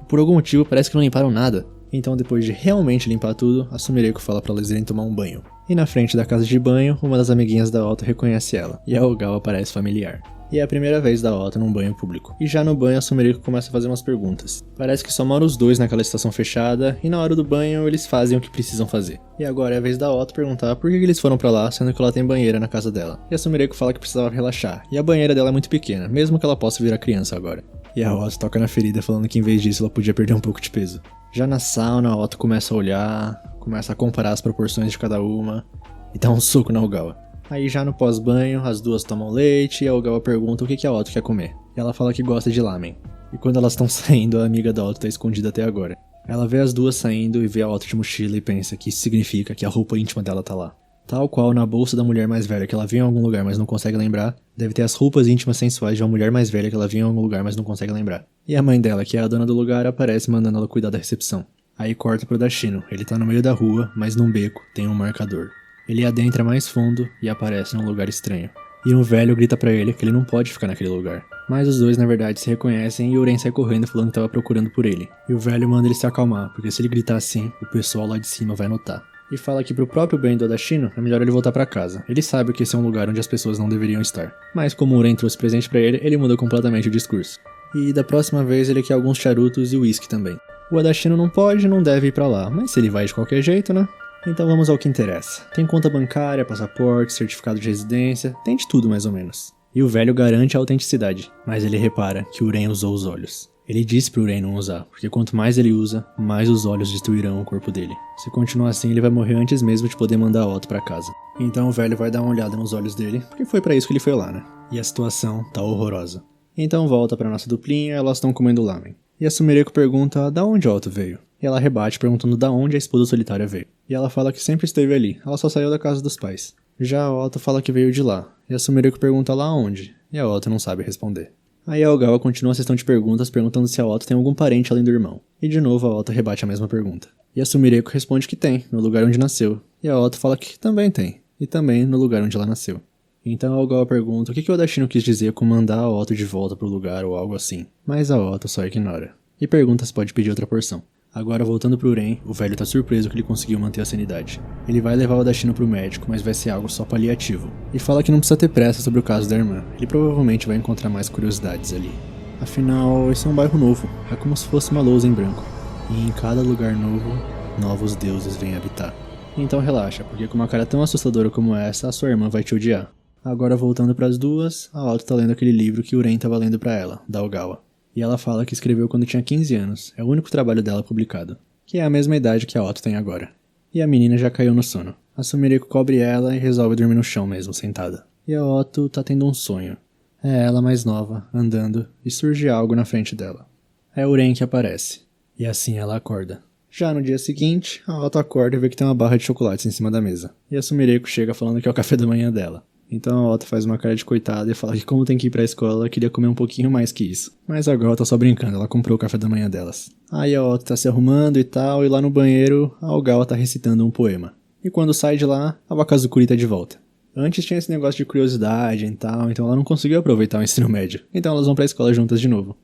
por algum motivo parece que não limparam nada. Então depois de realmente limpar tudo, a Sumireko fala pra elas irem tomar um banho. E na frente da casa de banho, uma das amiguinhas da Otto reconhece ela, e a Ogawa parece familiar. E é a primeira vez da Otto num banho público. E já no banho a Sumireko começa a fazer umas perguntas. Parece que só moram os dois naquela estação fechada, e na hora do banho eles fazem o que precisam fazer. E agora é a vez da Otto perguntar por que eles foram pra lá, sendo que ela tem banheira na casa dela. E a Sumireko fala que precisava relaxar, e a banheira dela é muito pequena, mesmo que ela possa virar criança agora. E a Otto toca na ferida falando que em vez disso ela podia perder um pouco de peso. Já na sauna a Otto começa a olhar, começa a comparar as proporções de cada uma, e dá um soco na Ogawa. Aí já no pós-banho, as duas tomam leite e a Ogawa pergunta o que a Otto quer comer. E ela fala que gosta de lamen. E quando elas estão saindo, a amiga da Otto tá escondida até agora. Ela vê as duas saindo e vê a Otto de mochila e pensa que isso significa que a roupa íntima dela tá lá. Tal qual na bolsa da mulher mais velha que ela viu em algum lugar mas não consegue lembrar, deve ter as roupas íntimas sensuais de uma mulher mais velha que ela viu em algum lugar mas não consegue lembrar. E a mãe dela, que é a dona do lugar, aparece mandando ela cuidar da recepção. Aí corta pro Dashino, ele tá no meio da rua, mas num beco tem um marcador. Ele adentra mais fundo e aparece num lugar estranho. E um velho grita pra ele que ele não pode ficar naquele lugar. Mas os dois na verdade se reconhecem e Uren sai correndo falando que tava procurando por ele. E o velho manda ele se acalmar, porque se ele gritar assim, o pessoal lá de cima vai notar. E fala que pro próprio bem do Odashino é melhor ele voltar pra casa. Ele sabe que esse é um lugar onde as pessoas não deveriam estar. Mas como o Uren trouxe presente pra ele muda completamente o discurso. E da próxima vez ele quer alguns charutos e uísque também. O Odashino não pode, não deve ir pra lá, mas se ele vai de qualquer jeito, né? Então vamos ao que interessa. Tem conta bancária, passaporte, certificado de residência, tem de tudo mais ou menos. E o velho garante a autenticidade, mas ele repara que Uren usou os olhos. Ele disse pro Uren não usar, porque quanto mais ele usa, mais os olhos destruirão o corpo dele. Se continuar assim, ele vai morrer antes mesmo de poder mandar a Otto pra casa. Então o velho vai dar uma olhada nos olhos dele, porque foi pra isso que ele foi lá, né? E a situação tá horrorosa. Então volta pra nossa duplinha, elas estão comendo lamen. E a Sumireko pergunta da onde a Otto veio. E ela rebate perguntando da onde a esposa solitária veio. E ela fala que sempre esteve ali, ela só saiu da casa dos pais. Já a Otto fala que veio de lá, e a Sumireko pergunta lá onde, e a Otto não sabe responder. Aí a Ogawa continua a sessão de perguntas perguntando se a Otto tem algum parente além do irmão. E de novo a Otto rebate a mesma pergunta. E a Sumireko responde que tem, no lugar onde nasceu. E a Otto fala que também tem, e também no lugar onde ela nasceu. Então a Ogawa pergunta o que o Odashino quis dizer com mandar a Otto de volta pro lugar ou algo assim. Mas a Otto só ignora. E pergunta se pode pedir outra porção. Agora voltando pro Uren, o velho tá surpreso que ele conseguiu manter a sanidade. Ele vai levar o Odashino pro médico, mas vai ser algo só paliativo. E fala que não precisa ter pressa sobre o caso da irmã, ele provavelmente vai encontrar mais curiosidades ali. Afinal, esse é um bairro novo, é como se fosse uma lousa em branco. E em cada lugar novo, novos deuses vêm habitar. Então relaxa, porque com uma cara tão assustadora como essa, a sua irmã vai te odiar. Agora voltando pras duas, a Otto tá lendo aquele livro que o Uren tava lendo pra ela, da Ogawa. E ela fala que escreveu quando tinha 15 anos, é o único trabalho dela publicado, que é a mesma idade que a Otto tem agora. E a menina já caiu no sono. A Sumireko cobre ela e resolve dormir no chão mesmo, sentada. E a Otto tá tendo um sonho. É ela mais nova, andando, e surge algo na frente dela. É Uren que aparece. E assim ela acorda. Já no dia seguinte, a Otto acorda e vê que tem uma barra de chocolates em cima da mesa. E a Sumireko chega falando que é o café da manhã dela. Então a Otto faz uma cara de coitada e fala que como tem que ir pra escola, ela queria comer um pouquinho mais que isso. Mas agora ela tá só brincando, ela comprou o café da manhã delas. Aí a Otto tá se arrumando e tal, e lá no banheiro, a Ogawa tá recitando um poema. E quando sai de lá, a Wakazukuri tá de volta. Antes tinha esse negócio de curiosidade e tal, então ela não conseguiu aproveitar o ensino médio. Então elas vão pra escola juntas de novo.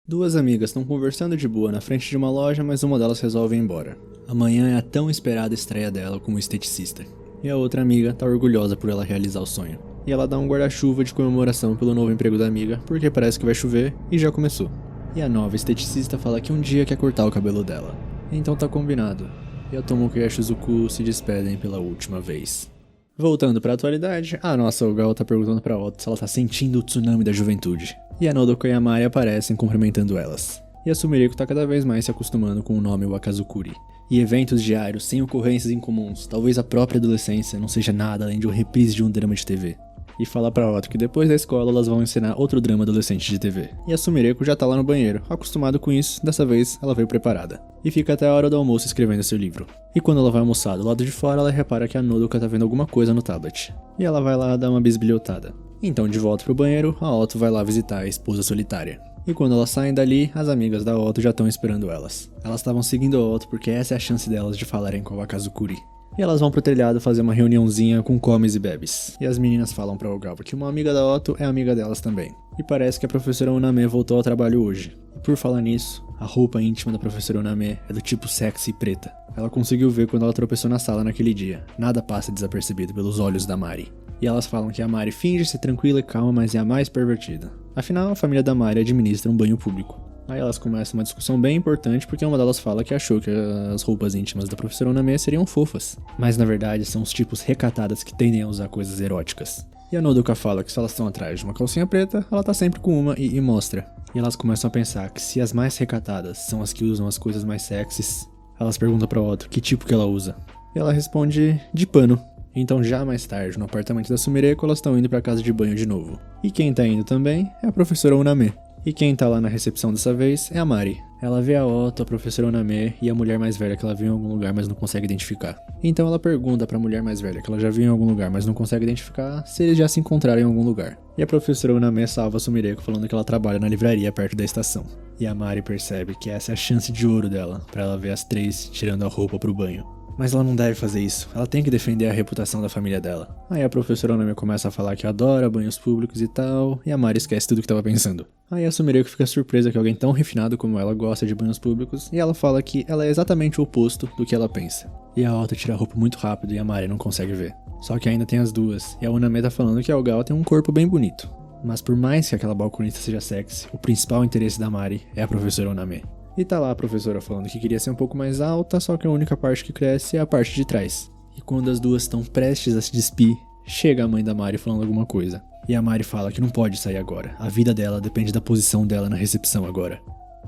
Duas amigas estão conversando de boa na frente de uma loja, mas uma delas resolve ir embora. Amanhã é a tão esperada estreia dela como esteticista. E a outra amiga tá orgulhosa por ela realizar o sonho. E ela dá um guarda-chuva de comemoração pelo novo emprego da amiga, porque parece que vai chover e já começou. E a nova esteticista fala que um dia quer cortar o cabelo dela. Então tá combinado. E a Tomoka e a Shizuku se despedem pela última vez. Voltando pra atualidade, a nossa Ogawa tá perguntando pra Otto se ela tá sentindo o tsunami da juventude. E a Nodoka e a Mari aparecem cumprimentando elas. E a Sumireko tá cada vez mais se acostumando com o nome Wakazukuri. E eventos diários, sem ocorrências incomuns, talvez a própria adolescência não seja nada além de uma reprise de um drama de TV. E fala pra Otto que depois da escola elas vão ensinar outro drama adolescente de TV. E a Sumireko já tá lá no banheiro, acostumado com isso, dessa vez ela veio preparada. E fica até a hora do almoço escrevendo seu livro. E quando ela vai almoçar do lado de fora, ela repara que a Nodoka tá vendo alguma coisa no tablet. E ela vai lá dar uma bisbilhotada. Então de volta pro banheiro, a Otto vai lá visitar a esposa solitária. E quando elas saem dali, as amigas da Otto já estão esperando elas. Elas estavam seguindo a Otto porque essa é a chance delas de falarem com a Wakazukuri. E elas vão pro telhado fazer uma reuniãozinha com comes e bebes. E as meninas falam pra Ogawa que uma amiga da Otto é amiga delas também. E parece que a professora Uname voltou ao trabalho hoje. E por falar nisso, a roupa íntima da professora Uname é do tipo sexy e preta. Ela conseguiu ver quando ela tropeçou na sala naquele dia. Nada passa desapercebido pelos olhos da Mari. E elas falam que a Mari finge ser tranquila e calma, mas é a mais pervertida. Afinal, a família da Mari administra um banho público. Aí elas começam uma discussão bem importante porque uma delas fala que achou que as roupas íntimas da professora Uname seriam fofas. Mas na verdade são os tipos recatadas que tendem a usar coisas eróticas. E a Nodoka fala que se elas estão atrás de uma calcinha preta, ela tá sempre com uma e mostra. E elas começam a pensar que se as mais recatadas são as que usam as coisas mais sexys, elas perguntam pra Otto que tipo que ela usa. E ela responde de pano. Então já mais tarde, no apartamento da Sumireko, elas estão indo pra casa de banho de novo. E quem tá indo também é a professora Uname. E quem tá lá na recepção dessa vez é a Mari. Ela vê a Otto, a professora Uname e a mulher mais velha que ela viu em algum lugar, mas não consegue identificar. Então ela pergunta pra mulher mais velha que ela já viu em algum lugar, mas não consegue identificar, se eles já se encontraram em algum lugar. E a professora Uname salva a Sumireko falando que ela trabalha na livraria perto da estação. E a Mari percebe que essa é a chance de ouro dela, pra ela ver as três tirando a roupa pro banho. Mas ela não deve fazer isso, ela tem que defender a reputação da família dela. Aí a professora Uname começa a falar que adora banhos públicos e tal, e a Mari esquece tudo que tava pensando. Aí a Sumireko fica surpresa que alguém tão refinado como ela gosta de banhos públicos, e ela fala que ela é exatamente o oposto do que ela pensa. E a Otto tira a roupa muito rápido e a Mari não consegue ver. Só que ainda tem as duas, e a Uname tá falando que a Ogawa tem um corpo bem bonito. Mas por mais que aquela balconista seja sexy, o principal interesse da Mari é a professora Uname. E tá lá a professora falando que queria ser um pouco mais alta, só que a única parte que cresce é a parte de trás. E quando as duas estão prestes a se despir, chega a mãe da Mari falando alguma coisa. E a Mari fala que não pode sair agora, a vida dela depende da posição dela na recepção agora.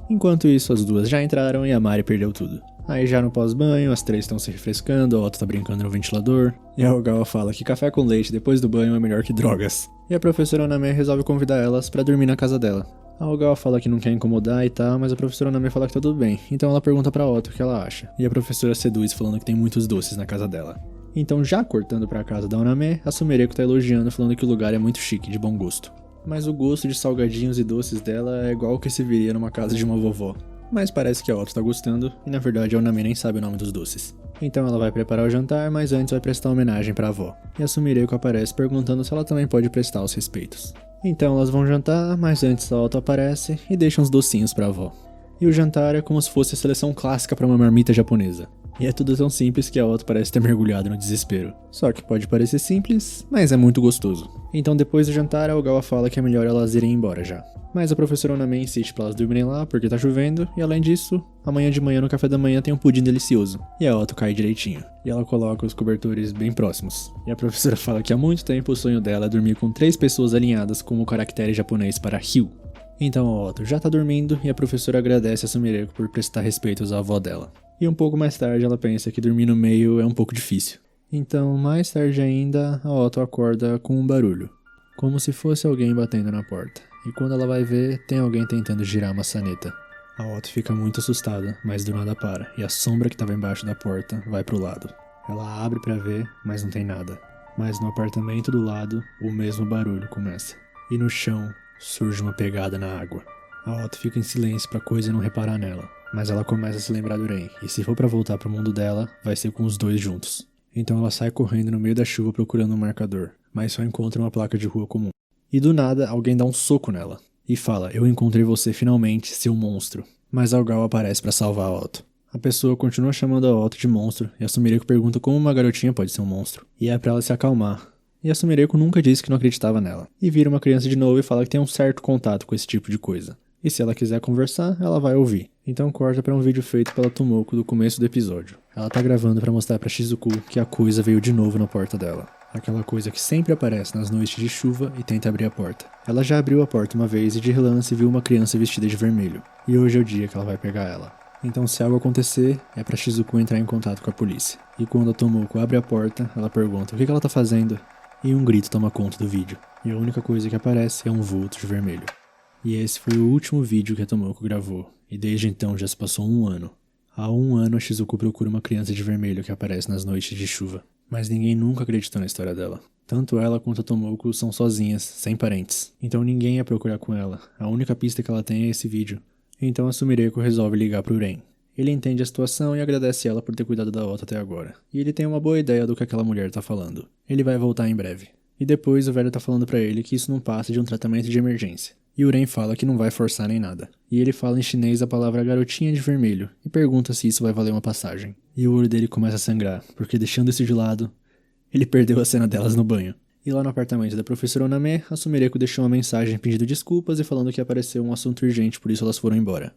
Enquanto isso, as duas já entraram e a Mari perdeu tudo. Aí já no pós-banho, as três estão se refrescando, a Otto tá brincando no ventilador, e a Ogawa fala que café com leite depois do banho é melhor que drogas. E a professora Uname resolve convidar elas pra dormir na casa dela. A Ogawa fala que não quer incomodar e tal, mas a professora Uname fala que tá tudo bem, então ela pergunta pra Otto o que ela acha. E a professora seduz falando que tem muitos doces na casa dela. Então já cortando pra casa da Uname, a Sumireko tá elogiando falando que o lugar é muito chique, de bom gosto. Mas o gosto de salgadinhos e doces dela é igual o que se viria numa casa de uma vovó. Mas parece que a Otto tá gostando, e na verdade a Uname nem sabe o nome dos doces. Então ela vai preparar o jantar, mas antes vai prestar homenagem pra avó. E a Sumireko aparece perguntando se ela também pode prestar os respeitos. Então elas vão jantar, mas antes a Otto aparece e deixa uns docinhos pra avó. E o jantar é como se fosse a seleção clássica pra uma marmita japonesa. E é tudo tão simples que a Otto parece ter mergulhado no desespero. Só que pode parecer simples, mas é muito gostoso. Então depois do jantar, a Ogawa fala que é melhor elas irem embora já. Mas a professora Uname insiste pra elas dormirem lá porque tá chovendo, e além disso, amanhã de manhã no café da manhã tem um pudim delicioso. E a Otto cai direitinho. E ela coloca os cobertores bem próximos. E a professora fala que há muito tempo o sonho dela é dormir com 3 pessoas alinhadas como o caractere japonês para Ryu. Então a Otto já tá dormindo e a professora agradece a Sumireko por prestar respeitos à avó dela. E um pouco mais tarde ela pensa que dormir no meio é um pouco difícil. Então, mais tarde ainda, a Otto acorda com um barulho. Como se fosse alguém batendo na porta. E quando ela vai ver, tem alguém tentando girar a maçaneta. A Otto fica muito assustada, mas do nada para, e a sombra que estava embaixo da porta vai pro lado. Ela abre pra ver, mas não tem nada. Mas no apartamento do lado, o mesmo barulho começa. E no chão, surge uma pegada na água. A Otto fica em silêncio pra coisa não reparar nela. Mas ela começa a se lembrar do Ren, e se for pra voltar pro mundo dela, vai ser com os dois juntos. Então ela sai correndo no meio da chuva procurando um marcador, mas só encontra uma placa de rua comum. E do nada, alguém dá um soco nela. E fala, eu encontrei você finalmente, seu monstro. Mas Algal aparece pra salvar a Otto. A pessoa continua chamando a Otto de monstro, e a Sumireko pergunta como uma garotinha pode ser um monstro. E é pra ela se acalmar. E a Sumireko nunca disse que não acreditava nela. E vira uma criança de novo e fala que tem um certo contato com esse tipo de coisa. E se ela quiser conversar, ela vai ouvir. Então corta pra um vídeo feito pela Tomoko do começo do episódio. Ela tá gravando pra mostrar pra Shizuku que a coisa veio de novo na porta dela. Aquela coisa que sempre aparece nas noites de chuva e tenta abrir a porta. Ela já abriu a porta uma vez e de relance viu uma criança vestida de vermelho. E hoje é o dia que ela vai pegar ela. Então se algo acontecer, é pra Shizuku entrar em contato com a polícia. E quando a Tomoko abre a porta, ela pergunta o que ela tá fazendo. E um grito toma conta do vídeo. E a única coisa que aparece é um vulto de vermelho. E esse foi o último vídeo que a Tomoko gravou. E desde então já se passou 1 ano. Há 1 ano a Shizuku procura uma criança de vermelho que aparece nas noites de chuva. Mas ninguém nunca acreditou na história dela. Tanto ela quanto a Tomoko são sozinhas, sem parentes. Então ninguém ia procurar com ela. A única pista que ela tem é esse vídeo. Então a Sumireko resolve ligar pro Ren. Ele entende a situação e agradece ela por ter cuidado da Otto até agora. E ele tem uma boa ideia do que aquela mulher tá falando. Ele vai voltar em breve. E depois o velho tá falando pra ele que isso não passa de um tratamento de emergência. E o Ren fala que não vai forçar nem nada. E ele fala em chinês a palavra garotinha de vermelho e pergunta se isso vai valer uma passagem. E o olho dele começa a sangrar, porque deixando isso de lado, ele perdeu a cena delas no banho. E lá no apartamento da professora Oname, a Sumireko deixou uma mensagem pedindo desculpas e falando que apareceu um assunto urgente, por isso elas foram embora.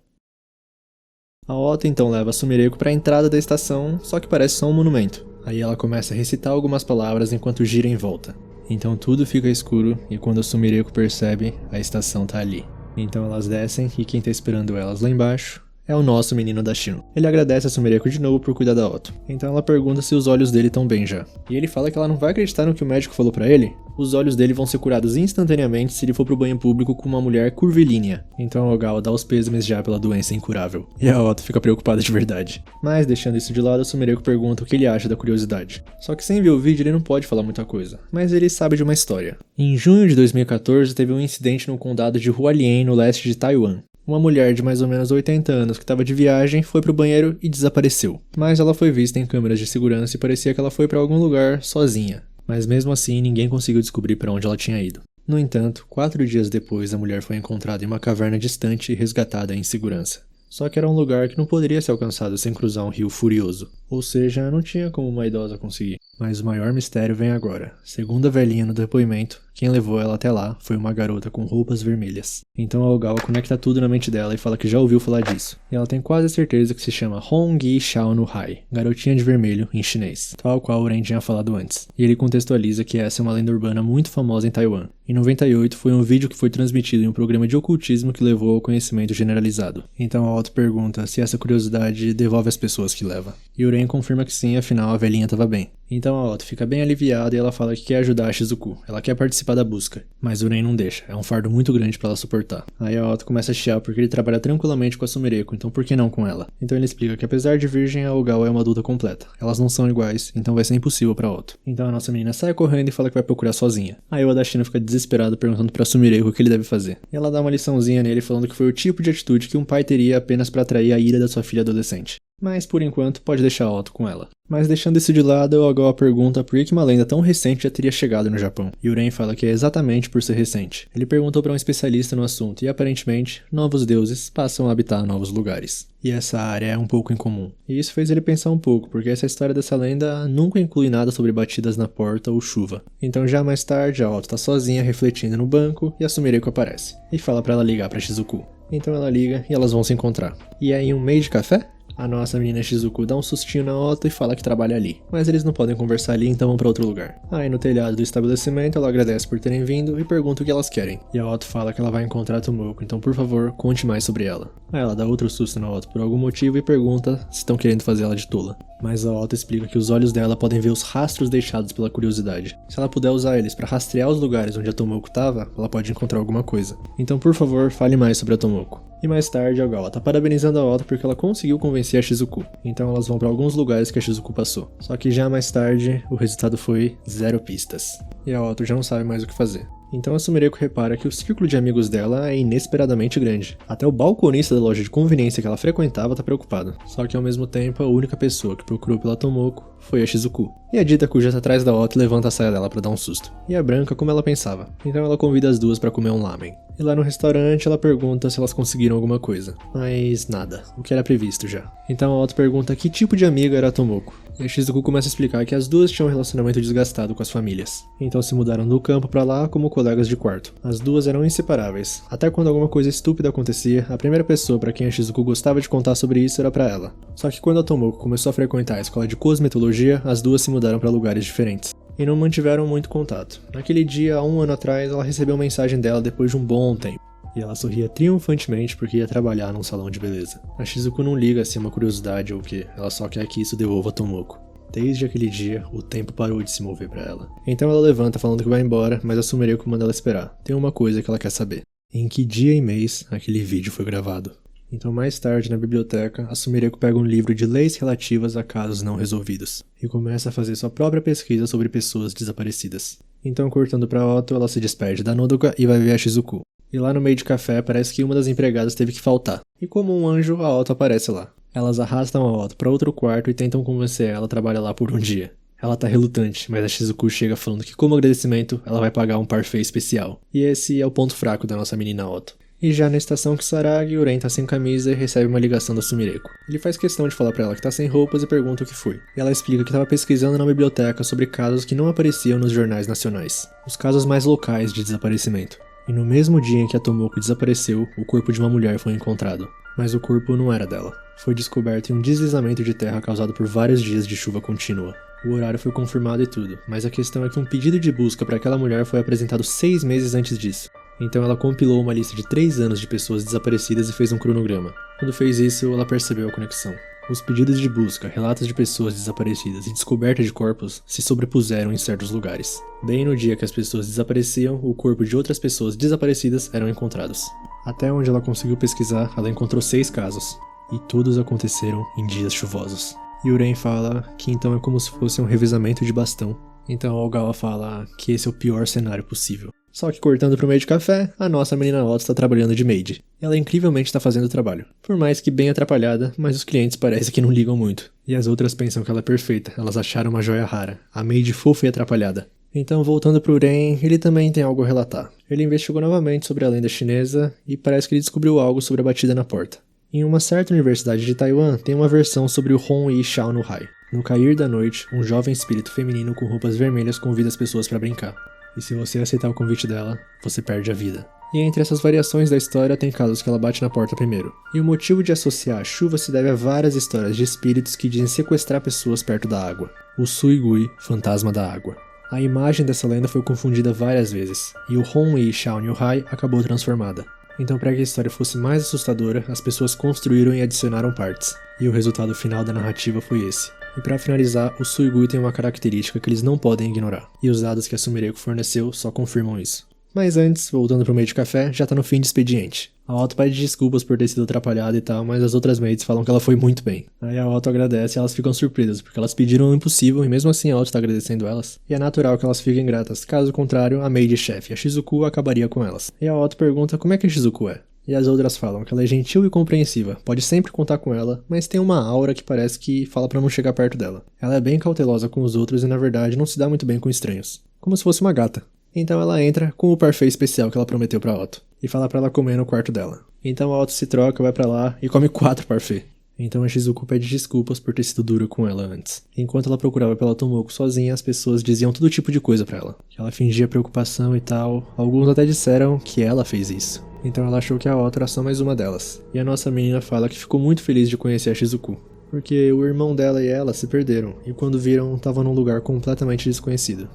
A Otto então leva a Sumireko para a entrada da estação, só que parece só um monumento. Aí ela começa a recitar algumas palavras enquanto gira em volta. Então tudo fica escuro e quando a Sumireko percebe, a estação tá ali. Então elas descem e quem tá esperando elas lá embaixo é o nosso menino da Shino. Ele agradece a Sumireko de novo por cuidar da Otto. Então ela pergunta se os olhos dele estão bem já. E ele fala que ela não vai acreditar no que o médico falou pra ele. Os olhos dele vão ser curados instantaneamente se ele for pro banho público com uma mulher curvilínea. Então Algal dá os pêsames já pela doença incurável. E a Otto fica preocupada de verdade. Mas deixando isso de lado, a Sumireko pergunta o que ele acha da curiosidade. Só que sem ver o vídeo ele não pode falar muita coisa. Mas ele sabe de uma história. Em junho de 2014 teve um incidente no condado de Hualien, no leste de Taiwan. Uma mulher de mais ou menos 80 anos que estava de viagem foi pro banheiro e desapareceu. Mas ela foi vista em câmeras de segurança e parecia que ela foi para algum lugar sozinha. Mas mesmo assim ninguém conseguiu descobrir para onde ela tinha ido. No entanto, 4 dias depois a mulher foi encontrada em uma caverna distante e resgatada em segurança. Só que era um lugar que não poderia ser alcançado sem cruzar um rio furioso. Ou seja, não tinha como uma idosa conseguir. Mas o maior mistério vem agora. Segundo a velhinha no depoimento, quem levou ela até lá foi uma garota com roupas vermelhas. Então a Algal conecta tudo na mente dela e fala que já ouviu falar disso. E ela tem quase certeza que se chama Hongyi Xiao no Hai, garotinha de vermelho em chinês, tal qual o Ren tinha falado antes. E ele contextualiza que essa é uma lenda urbana muito famosa em Taiwan. Em 98 foi um vídeo que foi transmitido em um programa de ocultismo que levou ao conhecimento generalizado. Então a Otto pergunta se essa curiosidade devolve as pessoas que leva. E o Ren confirma que sim, afinal a velhinha estava bem. Então a Otto fica bem aliviada e ela fala que quer ajudar a Shizuku. Ela quer participar da busca. Mas o Ren não deixa, é um fardo muito grande pra ela suportar. Aí a Otto começa a chiar porque ele trabalha tranquilamente com a Sumireko, então por que não com ela? Então ele explica que apesar de virgem, a Algal é uma adulta completa. Elas não são iguais, então vai ser impossível pra Otto. Então a nossa menina sai correndo e fala que vai procurar sozinha. Aí o Adashino fica desesperado perguntando pra Sumireko o que ele deve fazer. E ela dá uma liçãozinha nele falando que foi o tipo de atitude que um pai teria apenas pra atrair a ira da sua filha adolescente. Mas por enquanto pode deixar a Otto com ela. Mas deixando isso de lado, o Algal pergunta por que uma lenda tão recente já teria chegado no Japão. E o Ren fala que é exatamente por ser recente. Ele perguntou para um especialista no assunto e aparentemente, novos deuses passam a habitar novos lugares. E essa área é um pouco incomum. E isso fez ele pensar um pouco, porque essa história dessa lenda nunca inclui nada sobre batidas na porta ou chuva. Então já mais tarde, a Otto tá sozinha refletindo no banco e a Sumireko aparece. E fala para ela ligar para Shizuku. Então ela liga e elas vão se encontrar. E aí um meio de café? A nossa menina Shizuku dá um sustinho na Otto e fala que trabalha ali. Mas eles não podem conversar ali, então vão pra outro lugar. Aí no telhado do estabelecimento ela agradece por terem vindo e pergunta o que elas querem. E a Otto fala que ela vai encontrar a Tomoko, então por favor, conte mais sobre ela. Aí ela dá outro susto na Otto por algum motivo e pergunta se estão querendo fazer ela de tola. Mas a Otto explica que os olhos dela podem ver os rastros deixados pela curiosidade. Se ela puder usar eles para rastrear os lugares onde a Tomoko estava, ela pode encontrar alguma coisa. Então, por favor, fale mais sobre a Tomoko. E mais tarde, a Ogawa tá parabenizando a Otto porque ela conseguiu convencer a Shizuku. Então elas vão para alguns lugares que a Shizuku passou. Só que já mais tarde, o resultado foi 0 pistas. E a Otto já não sabe mais o que fazer. Então a Sumireko repara que o círculo de amigos dela é inesperadamente grande. Até o balconista da loja de conveniência que ela frequentava tá preocupado. Só que ao mesmo tempo, a única pessoa que procurou pela Tomoko foi a Shizuku. E a Dita já tá atrás da Otto e levanta a saia dela pra dar um susto. E a Branca como ela pensava. Então ela convida as duas pra comer um lamen. E lá no restaurante ela pergunta se elas conseguiram alguma coisa. Mas nada, o que era previsto já. Então a Otto pergunta que tipo de amiga era a Tomoko. E a Shizuku começa a explicar que as duas tinham um relacionamento desgastado com as famílias. Então se mudaram do campo pra lá como colegas de quarto. As duas eram inseparáveis. Até quando alguma coisa estúpida acontecia, a primeira pessoa pra quem a Shizuku gostava de contar sobre isso era pra ela. Só que quando a Tomoko começou a frequentar a escola de cosmetologia, as duas se mudaram pra lugares diferentes. E não mantiveram muito contato. Naquele dia, há 1 ano atrás, ela recebeu uma mensagem dela depois de um bom tempo. E ela sorria triunfantemente porque ia trabalhar num salão de beleza. A Shizuku não liga se é uma curiosidade ou o que, ela só quer que isso devolva a Tomoko. Desde aquele dia, o tempo parou de se mover pra ela. Então ela levanta falando que vai embora, mas a Sumireko manda ela esperar. Tem uma coisa que ela quer saber. Em que dia e mês aquele vídeo foi gravado? Então mais tarde, na biblioteca, a Sumireko pega um livro de leis relativas a casos não resolvidos. E começa a fazer sua própria pesquisa sobre pessoas desaparecidas. Então, cortando pra Otto, ela se despede da Nodoka e vai ver a Shizuku. E lá no meio de café, parece que uma das empregadas teve que faltar. E como um anjo, a Otto aparece lá. Elas arrastam a Otto para outro quarto e tentam convencer ela a trabalhar lá por um dia. Ela tá relutante, mas a Shizuku chega falando que como agradecimento, ela vai pagar um parfait especial. E esse é o ponto fraco da nossa menina Otto. E já na estação Kisaragi, Uren tá sem camisa e recebe uma ligação da Sumireko. Ele faz questão de falar pra ela que tá sem roupas e pergunta o que foi. E ela explica que tava pesquisando na biblioteca sobre casos que não apareciam nos jornais nacionais. Os casos mais locais de desaparecimento. E no mesmo dia em que a Tomoko desapareceu, o corpo de uma mulher foi encontrado. Mas o corpo não era dela. Foi descoberto em um deslizamento de terra causado por vários dias de chuva contínua. O horário foi confirmado e tudo, mas a questão é que um pedido de busca para aquela mulher foi apresentado 6 meses antes disso. Então ela compilou uma lista de 3 anos de pessoas desaparecidas e fez um cronograma. Quando fez isso, ela percebeu a conexão. Os pedidos de busca, relatos de pessoas desaparecidas e descoberta de corpos se sobrepuseram em certos lugares. Bem no dia que as pessoas desapareciam, o corpo de outras pessoas desaparecidas eram encontrados. Até onde ela conseguiu pesquisar, ela encontrou 6 casos. E todos aconteceram em dias chuvosos. E Uren fala que então é como se fosse um revezamento de bastão. Então a Ogawa fala que esse é o pior cenário possível. Só que cortando pro meio de café, a nossa menina Otto está trabalhando de maid. Ela incrivelmente está fazendo o trabalho. Por mais que bem atrapalhada, mas os clientes parecem que não ligam muito. E as outras pensam que ela é perfeita, elas acharam uma joia rara. A maid fofa e atrapalhada. Então, voltando pro Uren, ele também tem algo a relatar. Ele investigou novamente sobre a lenda chinesa e parece que ele descobriu algo sobre a batida na porta. Em uma certa universidade de Taiwan, tem uma versão sobre o Hon Yi Shao no Hai. No cair da noite, um jovem espírito feminino com roupas vermelhas convida as pessoas para brincar. E se você aceitar o convite dela, você perde a vida. E entre essas variações da história, tem casos que ela bate na porta primeiro. E o motivo de associar a chuva se deve a várias histórias de espíritos que dizem sequestrar pessoas perto da água. O Suigui, fantasma da água. A imagem dessa lenda foi confundida várias vezes, e o Hon Yi Shao no Hai acabou transformada. Então, para que a história fosse mais assustadora, as pessoas construíram e adicionaram partes. E o resultado final da narrativa foi esse. E para finalizar, o Suigui tem uma característica que eles não podem ignorar. E os dados que a Sumireko forneceu só confirmam isso. Mas antes, voltando pro meio de café, já tá no fim de expediente. A Otto pede desculpas por ter sido atrapalhada e tal, mas as outras maids falam que ela foi muito bem. Aí a Otto agradece e elas ficam surpresas, porque elas pediram o impossível e mesmo assim a Otto tá agradecendo elas. E é natural que elas fiquem gratas, caso contrário, a maid-chefe, a Shizuku, acabaria com elas. E a Otto pergunta como é que a Shizuku é. E as outras falam que ela é gentil e compreensiva, pode sempre contar com ela, mas tem uma aura que parece que fala pra não chegar perto dela. Ela é bem cautelosa com os outros e na verdade não se dá muito bem com estranhos. Como se fosse uma gata. Então ela entra com o parfait especial que ela prometeu pra Otto. E fala pra ela comer no quarto dela. Então a Otto se troca, vai pra lá e come 4 parfaits. Então a Shizuku pede desculpas por ter sido dura com ela antes. Enquanto ela procurava pela Tomoko sozinha, as pessoas diziam todo tipo de coisa pra ela. Que ela fingia preocupação e tal. Alguns até disseram que ela fez isso. Então ela achou que a Otto era só mais uma delas. E a nossa menina fala que ficou muito feliz de conhecer a Shizuku. Porque o irmão dela e ela se perderam. E quando viram, estavam num lugar completamente desconhecido.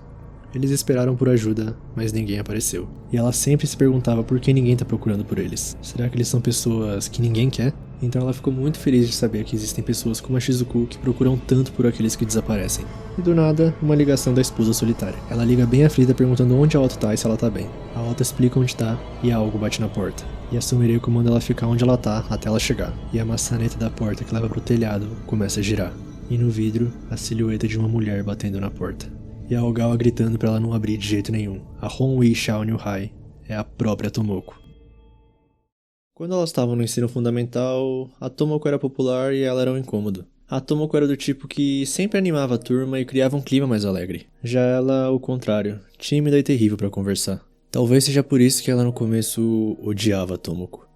Eles esperaram por ajuda, mas ninguém apareceu. E ela sempre se perguntava por que ninguém tá procurando por eles. Será que eles são pessoas que ninguém quer? Então ela ficou muito feliz de saber que existem pessoas como a Shizuku que procuram tanto por aqueles que desaparecem. E do nada, uma ligação da esposa solitária. Ela liga bem aflita perguntando onde a Otto tá e se ela tá bem. A Otto explica onde tá e algo bate na porta. E a Sumireko manda ela ficar onde ela tá até ela chegar. E a maçaneta da porta que leva pro telhado começa a girar. E no vidro, a silhueta de uma mulher batendo na porta. E a Ogawa gritando pra ela não abrir de jeito nenhum. A Honwei Shaonyu-hai é a própria Tomoko. Quando elas estavam no ensino fundamental, a Tomoko era popular e ela era um incômodo. A Tomoko era do tipo que sempre animava a turma e criava um clima mais alegre. Já ela, o contrário, tímida e terrível pra conversar. Talvez seja por isso que ela no começo odiava a Tomoko.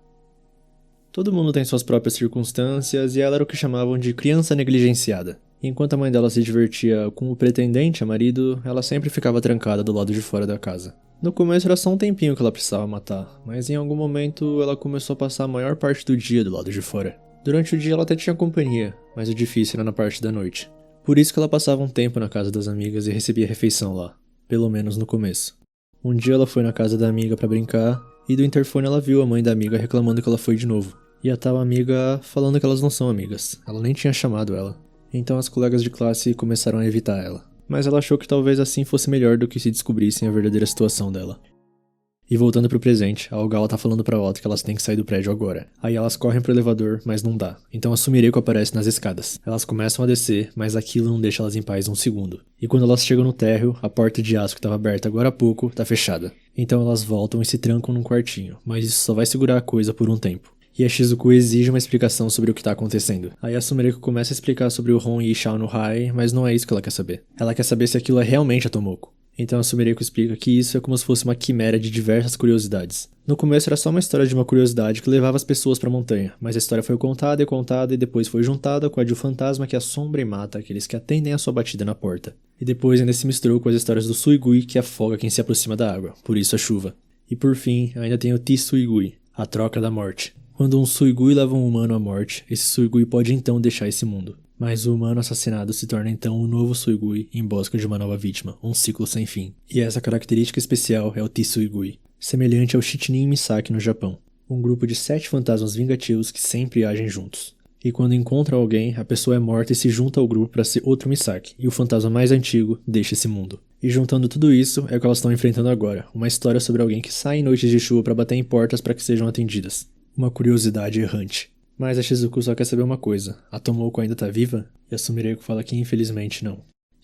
Todo mundo tem suas próprias circunstâncias e ela era o que chamavam de criança negligenciada. Enquanto a mãe dela se divertia com o pretendente a marido, ela sempre ficava trancada do lado de fora da casa. No começo era só um tempinho que ela precisava matar, mas em algum momento ela começou a passar a maior parte do dia do lado de fora. Durante o dia ela até tinha companhia, mas o difícil era na parte da noite. Por isso que ela passava um tempo na casa das amigas e recebia refeição lá, pelo menos no começo. Um dia ela foi na casa da amiga pra brincar, e do interfone ela viu a mãe da amiga reclamando que ela foi de novo. E a tal amiga falando que elas não são amigas, ela nem tinha chamado ela. Então as colegas de classe começaram a evitar ela. Mas ela achou que talvez assim fosse melhor do que se descobrissem a verdadeira situação dela. E voltando pro presente, a Ogawa tá falando pra Otto que elas têm que sair do prédio agora. Aí elas correm pro elevador, mas não dá. Então a Sumireko aparece nas escadas. Elas começam a descer, mas aquilo não deixa elas em paz um segundo. E quando elas chegam no térreo, a porta de aço que estava aberta agora há pouco tá fechada. Então elas voltam e se trancam num quartinho, mas isso só vai segurar a coisa por um tempo. E a Shizuku exige uma explicação sobre o que tá acontecendo. Aí a Sumireko começa a explicar sobre o Honwei Shaonyu-hai, mas não é isso que ela quer saber. Ela quer saber se aquilo é realmente a Tomoko. Então a Sumireko explica que isso é como se fosse uma quimera de diversas curiosidades. No começo era só uma história de uma curiosidade que levava as pessoas pra montanha, mas a história foi contada e depois foi juntada com a de um fantasma que assombra e mata aqueles que atendem a sua batida na porta. E depois ainda se misturou com as histórias do Suigui que afoga quem se aproxima da água, por isso a chuva. E por fim, ainda tem o Tsuigui, a troca da morte. Quando um Suigui leva um humano à morte, esse Suigui pode então deixar esse mundo. Mas o humano assassinado se torna então um novo Suigui em busca de uma nova vítima, um ciclo sem fim. E essa característica especial é o Tsuigui, semelhante ao Shichinin Misaki no Japão, um grupo de 7 fantasmas vingativos que sempre agem juntos. E quando encontram alguém, a pessoa é morta e se junta ao grupo para ser outro Misaki, e o fantasma mais antigo deixa esse mundo. E juntando tudo isso, é o que elas estão enfrentando agora, uma história sobre alguém que sai em noites de chuva para bater em portas para que sejam atendidas. Uma curiosidade errante. Mas a Shizuku só quer saber uma coisa. A Tomoko ainda tá viva? E a Sumireko fala que infelizmente não.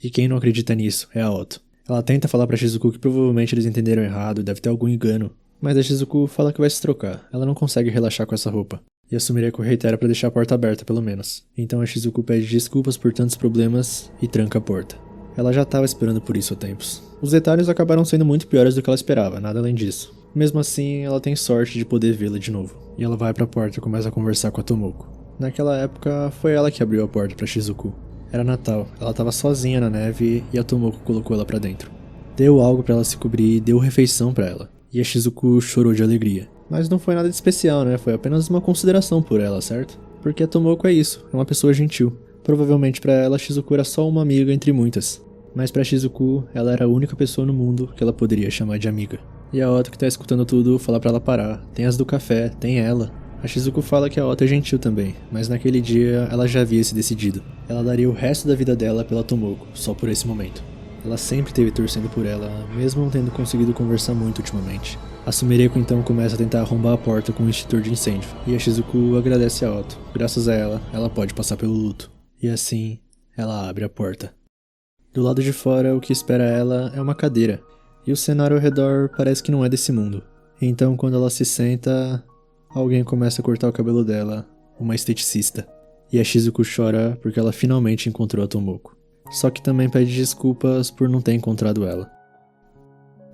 E quem não acredita nisso é a Otto. Ela tenta falar pra Shizuku que provavelmente eles entenderam errado, deve ter algum engano. Mas a Shizuku fala que vai se trocar. Ela não consegue relaxar com essa roupa. E a Sumireko reitera pra deixar a porta aberta pelo menos. Então a Shizuku pede desculpas por tantos problemas e tranca a porta. Ela já estava esperando por isso há tempos. Os detalhes acabaram sendo muito piores do que ela esperava, nada além disso. Mesmo assim, ela tem sorte de poder vê-la de novo. E ela vai pra porta e começa a conversar com a Tomoko. Naquela época, foi ela que abriu a porta pra Shizuku. Era Natal, ela tava sozinha na neve e a Tomoko colocou ela pra dentro. Deu algo pra ela se cobrir e deu refeição pra ela. E a Shizuku chorou de alegria. Mas não foi nada de especial, né? Foi apenas uma consideração por ela, certo? Porque a Tomoko é isso, é uma pessoa gentil. Provavelmente pra ela, a Shizuku era só uma amiga entre muitas. Mas pra Shizuku, ela era a única pessoa no mundo que ela poderia chamar de amiga. E a Otto que tá escutando tudo fala pra ela parar. Tem as do café, tem ela. A Shizuku fala que a Otto é gentil também, mas naquele dia ela já havia se decidido. Ela daria o resto da vida dela pela Tomoko, só por esse momento. Ela sempre esteve torcendo por ela, mesmo não tendo conseguido conversar muito ultimamente. A Sumireko então começa a tentar arrombar a porta com um extintor de incêndio, e a Shizuku agradece a Otto. Graças a ela, ela pode passar pelo luto. E assim, ela abre a porta. Do lado de fora, o que espera ela é uma cadeira, e o cenário ao redor parece que não é desse mundo. Então, quando ela se senta, alguém começa a cortar o cabelo dela, uma esteticista. E a Shizuku chora porque ela finalmente encontrou a Tomoko. Só que também pede desculpas por não ter encontrado ela.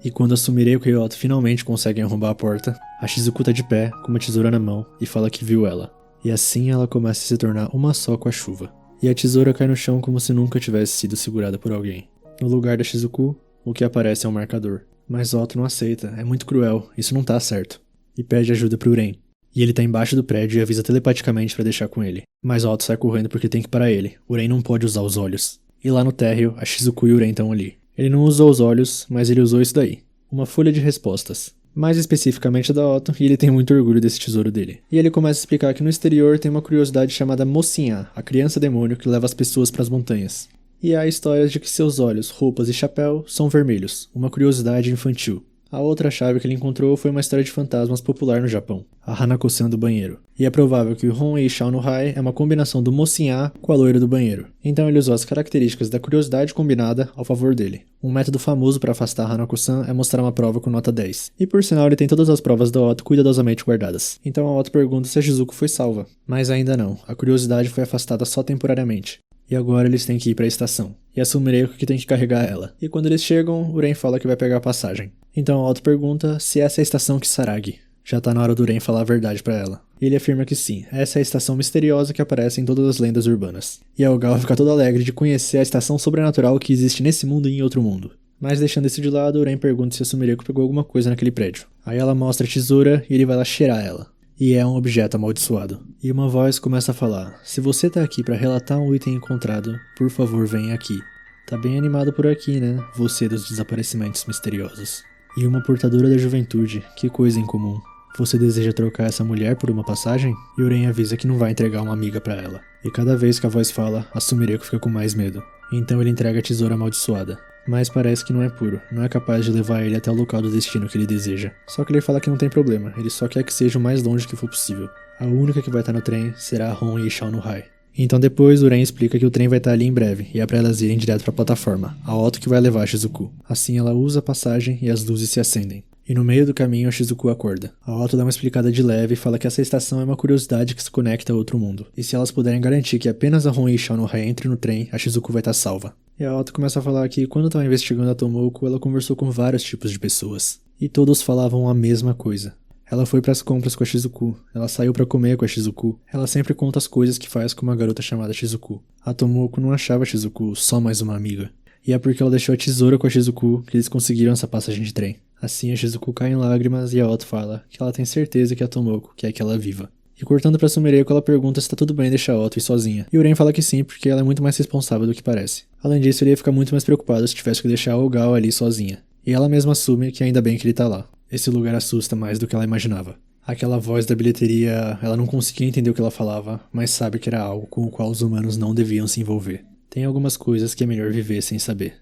E quando a Sumireko e a Otto finalmente conseguem arrombar a porta, a Shizuku tá de pé, com uma tesoura na mão, e fala que viu ela. E assim ela começa a se tornar uma só com a chuva. E a tesoura cai no chão como se nunca tivesse sido segurada por alguém. No lugar da Shizuku, o que aparece é um marcador. Mas Otto não aceita, é muito cruel, isso não tá certo. E pede ajuda pro Uren. E ele tá embaixo do prédio e avisa telepaticamente pra deixar com ele. Mas Otto sai correndo porque tem que parar ele. Uren não pode usar os olhos. E lá no térreo, a Shizuku e o Uren estão ali. Ele não usou os olhos, mas ele usou isso daí. Uma folha de respostas. mais especificamente da Otto, e ele tem muito orgulho desse tesouro dele. E ele começa a explicar que no exterior tem uma curiosidade chamada Mocinha, a criança demônio que leva as pessoas para as montanhas. E há histórias de que seus olhos, roupas e chapéu são vermelhos, uma curiosidade infantil. A outra chave que ele encontrou foi uma história de fantasmas popular no Japão, a Hanako-san do banheiro. E é provável que o Hon Shao no Hai é uma combinação do Mocinha com a loira do banheiro. Então ele usou as características da curiosidade combinada ao favor dele. Um método famoso para afastar a Hanako-san é mostrar uma prova com nota 10. E por sinal ele tem todas as provas da Otto cuidadosamente guardadas. Então a Otto pergunta se a Shizuko foi salva. Mas ainda não, a curiosidade foi afastada só temporariamente. E agora eles têm que ir para a estação. E é Sumireko que tem que carregar ela. E quando eles chegam, Uren fala que vai pegar a passagem. Então a Otto pergunta se essa é a estação Kisaragi. Já tá na hora do Uren falar a verdade pra ela. E ele afirma que sim, essa é a estação misteriosa que aparece em todas as lendas urbanas. E a Ogawa fica toda alegre de conhecer a estação sobrenatural que existe nesse mundo e em outro mundo. Mas deixando isso de lado, Uren pergunta se a Sumireko pegou alguma coisa naquele prédio. Aí ela mostra a tesoura e ele vai lá cheirar ela. E é um objeto amaldiçoado. E uma voz começa a falar: se você tá aqui pra relatar um item encontrado, por favor venha aqui. Tá bem animado por aqui, né? Você dos desaparecimentos misteriosos. E uma portadora da juventude, que coisa incomum. Você deseja trocar essa mulher por uma passagem? E Uren avisa que não vai entregar uma amiga pra ela. E cada vez que a voz fala, a Sumireko fica com mais medo. Então ele entrega a tesoura amaldiçoada. Mas parece que não é puro, não é capaz de levar ele até o local do destino que ele deseja. Só que ele fala que não tem problema, ele só quer que seja o mais longe que for possível. A única que vai estar no trem será a Hon Shao no Hai. Então depois Uren explica que o trem vai estar ali em breve, e é pra elas irem direto pra plataforma, a Otto que vai levar a Shizuku. Assim ela usa a passagem e as luzes se acendem. E no meio do caminho a Shizuku acorda. A Otto dá uma explicada de leve e fala que essa estação é uma curiosidade que se conecta a outro mundo. E se elas puderem garantir que apenas a Hon Shao no Hai entre no trem, a Shizuku vai estar salva. E a Otto começa a falar que quando estava investigando a Tomoko, ela conversou com vários tipos de pessoas. E todos falavam a mesma coisa. Ela foi pras compras com a Shizuku, ela saiu pra comer com a Shizuku, ela sempre conta as coisas que faz com uma garota chamada Shizuku. A Tomoko não achava a Shizuku só mais uma amiga. E é porque ela deixou a tesoura com a Shizuku que eles conseguiram essa passagem de trem. Assim a Shizuku cai em lágrimas e a Otto fala que ela tem certeza que a Tomoko quer que ela viva. E cortando pra Sumireko, ela pergunta se tá tudo bem deixar a Otto ir sozinha. E Uren fala que sim, porque ela é muito mais responsável do que parece. Além disso, ele ia ficar muito mais preocupado se tivesse que deixar a Ogawa ali sozinha. E ela mesma assume que ainda bem que ele tá lá. Esse lugar assusta mais do que ela imaginava. Aquela voz da bilheteria, ela não conseguia entender o que ela falava, mas sabe que era algo com o qual os humanos não deviam se envolver. Tem algumas coisas que é melhor viver sem saber.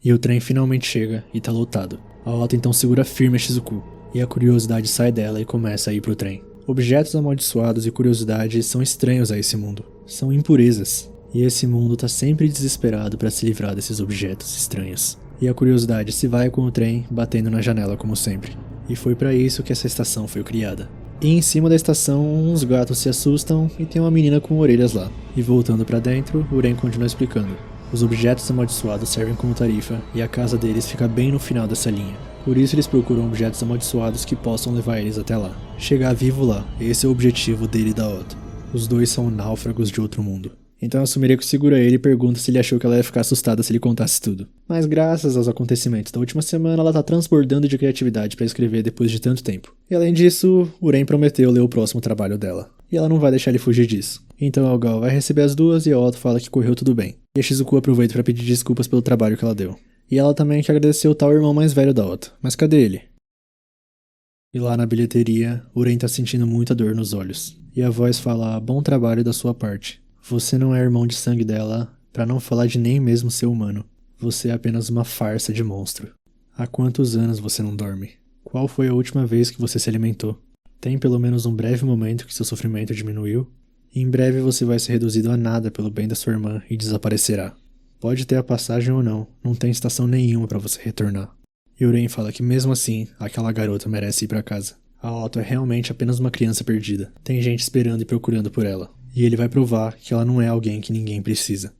E o trem finalmente chega e tá lotado. A Otto então segura firme a Shizuku, e a curiosidade sai dela e começa a ir pro trem. Objetos amaldiçoados e curiosidades são estranhos a esse mundo. São impurezas. E esse mundo tá sempre desesperado para se livrar desses objetos estranhos. E a curiosidade se vai com o trem, batendo na janela como sempre. E foi para isso que essa estação foi criada. E em cima da estação, uns gatos se assustam e tem uma menina com orelhas lá. E voltando para dentro, Uren continua explicando. Os objetos amaldiçoados servem como tarifa, e a casa deles fica bem no final dessa linha. Por isso eles procuram objetos amaldiçoados que possam levar eles até lá. Chegar vivo lá, esse é o objetivo dele e da Otto. Os dois são náufragos de outro mundo. Então a Sumireko segura ele e pergunta se ele achou que ela ia ficar assustada se ele contasse tudo. Mas graças aos acontecimentos da última semana, ela tá transbordando de criatividade pra escrever depois de tanto tempo. E além disso, Uren prometeu ler o próximo trabalho dela. E ela não vai deixar ele fugir disso. Então a Ogawa vai receber as duas e a Otto fala que correu tudo bem. E a Shizuku aproveita pra pedir desculpas pelo trabalho que ela deu. E ela também quer agradecer o tal irmão mais velho da Otto. Mas cadê ele? E lá na bilheteria, Uren tá sentindo muita dor nos olhos. E a voz fala: bom trabalho da sua parte. Você não é irmão de sangue dela, pra não falar de nem mesmo ser humano. Você é apenas uma farsa de monstro. Há quantos anos você não dorme? Qual foi a última vez que você se alimentou? Tem pelo menos um breve momento que seu sofrimento diminuiu? E em breve você vai ser reduzido a nada pelo bem da sua irmã e desaparecerá. Pode ter a passagem ou não tem estação nenhuma pra você retornar. E Uren fala que mesmo assim, aquela garota merece ir pra casa. A Otto é realmente apenas uma criança perdida. Tem gente esperando e procurando por ela. E ele vai provar que ela não é alguém que ninguém precisa.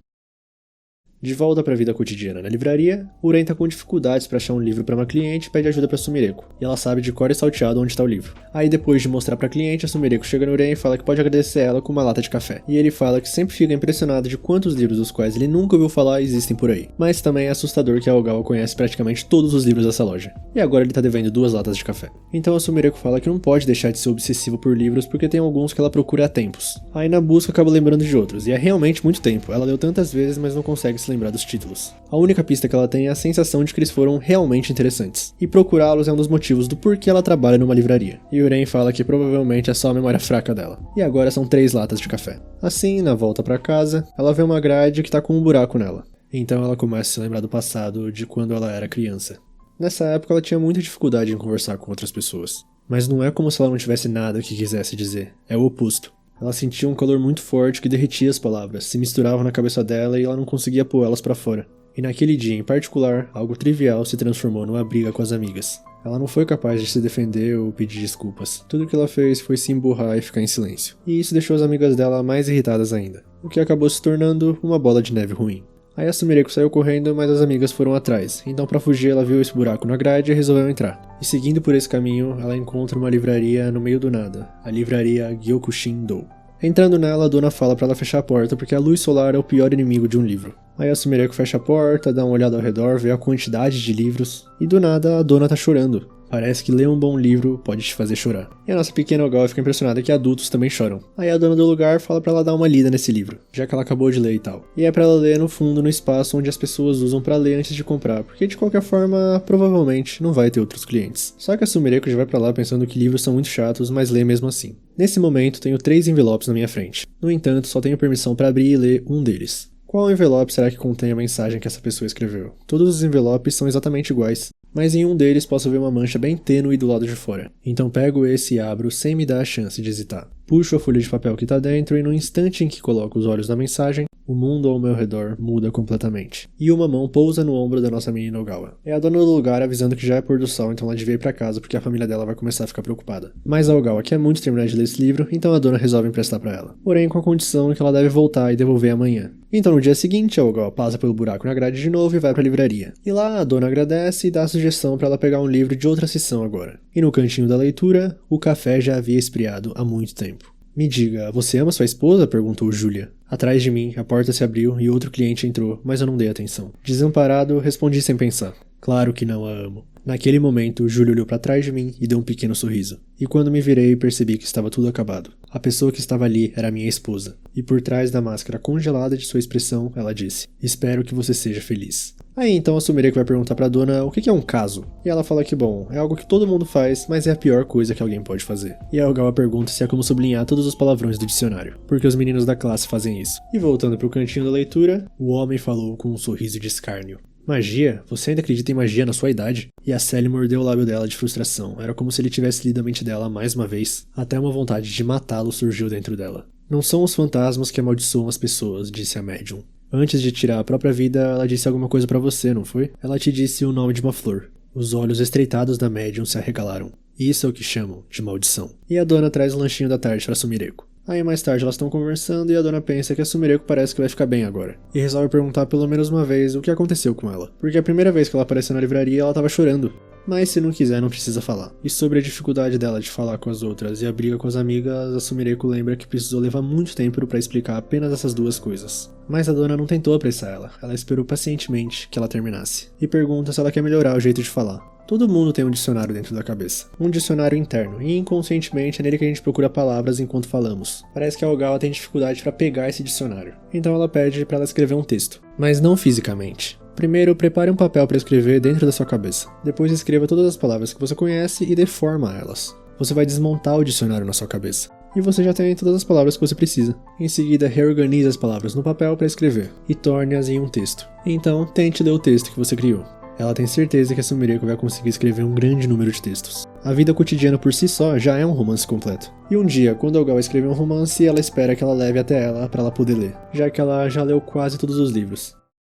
De volta para a vida cotidiana na livraria, Uren tá com dificuldades para achar um livro para uma cliente e pede ajuda para Sumireko, e ela sabe de cor e salteado onde está o livro. Aí depois de mostrar para a cliente, a Sumireko chega no Uren e fala que pode agradecer ela com uma lata de café. E ele fala que sempre fica impressionado de quantos livros dos quais ele nunca ouviu falar existem por aí. Mas também é assustador que a Ogawa conhece praticamente todos os livros dessa loja. E agora ele tá devendo 2 latas de café. Então a Sumireko fala que não pode deixar de ser obsessivo por livros porque tem alguns que ela procura há tempos. Aí na busca acaba lembrando de outros, e é realmente muito tempo. Ela leu tantas vezes, mas não consegue se lembrar dos títulos. A única pista que ela tem é a sensação de que eles foram realmente interessantes, e procurá-los é um dos motivos do porquê ela trabalha numa livraria. E Uren fala que provavelmente é só a memória fraca dela. E agora são 3 latas de café. Assim, na volta pra casa, ela vê uma grade que tá com um buraco nela. Então ela começa a se lembrar do passado, de quando ela era criança. Nessa época ela tinha muita dificuldade em conversar com outras pessoas. Mas não é como se ela não tivesse nada que quisesse dizer, é o oposto. Ela sentia um calor muito forte que derretia as palavras, se misturavam na cabeça dela e ela não conseguia pôr elas pra fora. E naquele dia em particular, algo trivial se transformou numa briga com as amigas. Ela não foi capaz de se defender ou pedir desculpas. Tudo que ela fez foi se emburrar e ficar em silêncio. E isso deixou as amigas dela mais irritadas ainda, o que acabou se tornando uma bola de neve ruim. Aí a Sumire saiu correndo, mas as amigas foram atrás, então pra fugir ela viu esse buraco na grade e resolveu entrar. E seguindo por esse caminho, ela encontra uma livraria no meio do nada, a livraria Gyokushin-dou. Entrando nela, a dona fala pra ela fechar a porta porque a luz solar é o pior inimigo de um livro. Aí a Sumire fecha a porta, dá uma olhada ao redor, vê a quantidade de livros, e do nada a dona tá chorando. Parece que ler um bom livro pode te fazer chorar. E a nossa pequena Ogawa fica impressionada que adultos também choram. Aí a dona do lugar fala pra ela dar uma lida nesse livro, já que ela acabou de ler e tal. E é pra ela ler no fundo, no espaço onde as pessoas usam pra ler antes de comprar, porque de qualquer forma, provavelmente, não vai ter outros clientes. Só que a Sumire já vai pra lá pensando que livros são muito chatos, mas lê mesmo assim. Nesse momento, tenho 3 envelopes na minha frente. No entanto, só tenho permissão pra abrir e ler um deles. Qual envelope será que contém a mensagem que essa pessoa escreveu? Todos os envelopes são exatamente iguais, mas em um deles posso ver uma mancha bem tênue do lado de fora. Então pego esse e abro sem me dar a chance de hesitar. Puxo a folha de papel que tá dentro e no instante em que coloco os olhos na mensagem, o mundo ao meu redor muda completamente. E uma mão pousa no ombro da nossa menina Ogawa. É a dona do lugar avisando que já é pôr do sol, então ela devia ir pra casa porque a família dela vai começar a ficar preocupada. Mas a Ogawa quer muito terminar de ler esse livro, então a dona resolve emprestar pra ela. Porém com a condição que ela deve voltar e devolver amanhã. Então no dia seguinte a Ogawa passa pelo buraco na grade de novo e vai pra livraria. E lá a dona agradece e dá a sugestão pra ela pegar um livro de outra seção agora. E no cantinho da leitura, o café já havia esfriado há muito tempo. Me diga, você ama sua esposa? Perguntou Julia. Atrás de mim, a porta se abriu e outro cliente entrou, mas eu não dei atenção. Desamparado, respondi sem pensar. Claro que não a amo. Naquele momento, Julia olhou para trás de mim e deu um pequeno sorriso. E quando me virei, percebi que estava tudo acabado. A pessoa que estava ali era minha esposa. E por trás da máscara congelada de sua expressão, ela disse: Espero que você seja feliz. Aí então a Sumire vai perguntar pra dona o que é um caso. E ela fala que bom, é algo que todo mundo faz, mas é a pior coisa que alguém pode fazer. E a Ogawa pergunta se é como sublinhar todos os palavrões do dicionário, porque os meninos da classe fazem isso. E voltando pro cantinho da leitura, o homem falou com um sorriso de escárnio. Magia? Você ainda acredita em magia na sua idade? E a Sally mordeu o lábio dela de frustração. Era como se ele tivesse lido a mente dela mais uma vez. Até uma vontade de matá-lo surgiu dentro dela. Não são os fantasmas que amaldiçoam as pessoas, disse a médium. Antes de tirar a própria vida, ela disse alguma coisa pra você, não foi? Ela te disse o nome de uma flor. Os olhos estreitados da médium se arregalaram. Isso é o que chamam de maldição. E a dona traz o lanchinho da tarde pra Sumireko. Aí mais tarde elas estão conversando e a dona pensa que a Sumireko parece que vai ficar bem agora. E resolve perguntar pelo menos uma vez o que aconteceu com ela. Porque a primeira vez que ela apareceu na livraria ela tava chorando. Mas se não quiser, não precisa falar. E sobre a dificuldade dela de falar com as outras e a briga com as amigas, a Sumireko lembra que precisou levar muito tempo pra explicar apenas essas duas coisas. Mas a dona não tentou apressar ela esperou pacientemente que ela terminasse. E pergunta se ela quer melhorar o jeito de falar. Todo mundo tem um dicionário dentro da cabeça. Um dicionário interno, e inconscientemente é nele que a gente procura palavras enquanto falamos. Parece que a Ogawa tem dificuldade pra pegar esse dicionário. Então ela pede pra ela escrever um texto. Mas não fisicamente. Primeiro, prepare um papel para escrever dentro da sua cabeça. Depois escreva todas as palavras que você conhece e deforma elas. Você vai desmontar o dicionário na sua cabeça. E você já tem todas as palavras que você precisa. Em seguida, reorganize as palavras no papel para escrever. E torne-as em um texto. Então, tente ler o texto que você criou. Ela tem certeza que a Sumireko vai conseguir escrever um grande número de textos. A vida cotidiana por si só já é um romance completo. E um dia, quando a Ogawa escrever um romance, ela espera que ela leve até ela para ela poder ler, já que ela já leu quase todos os livros.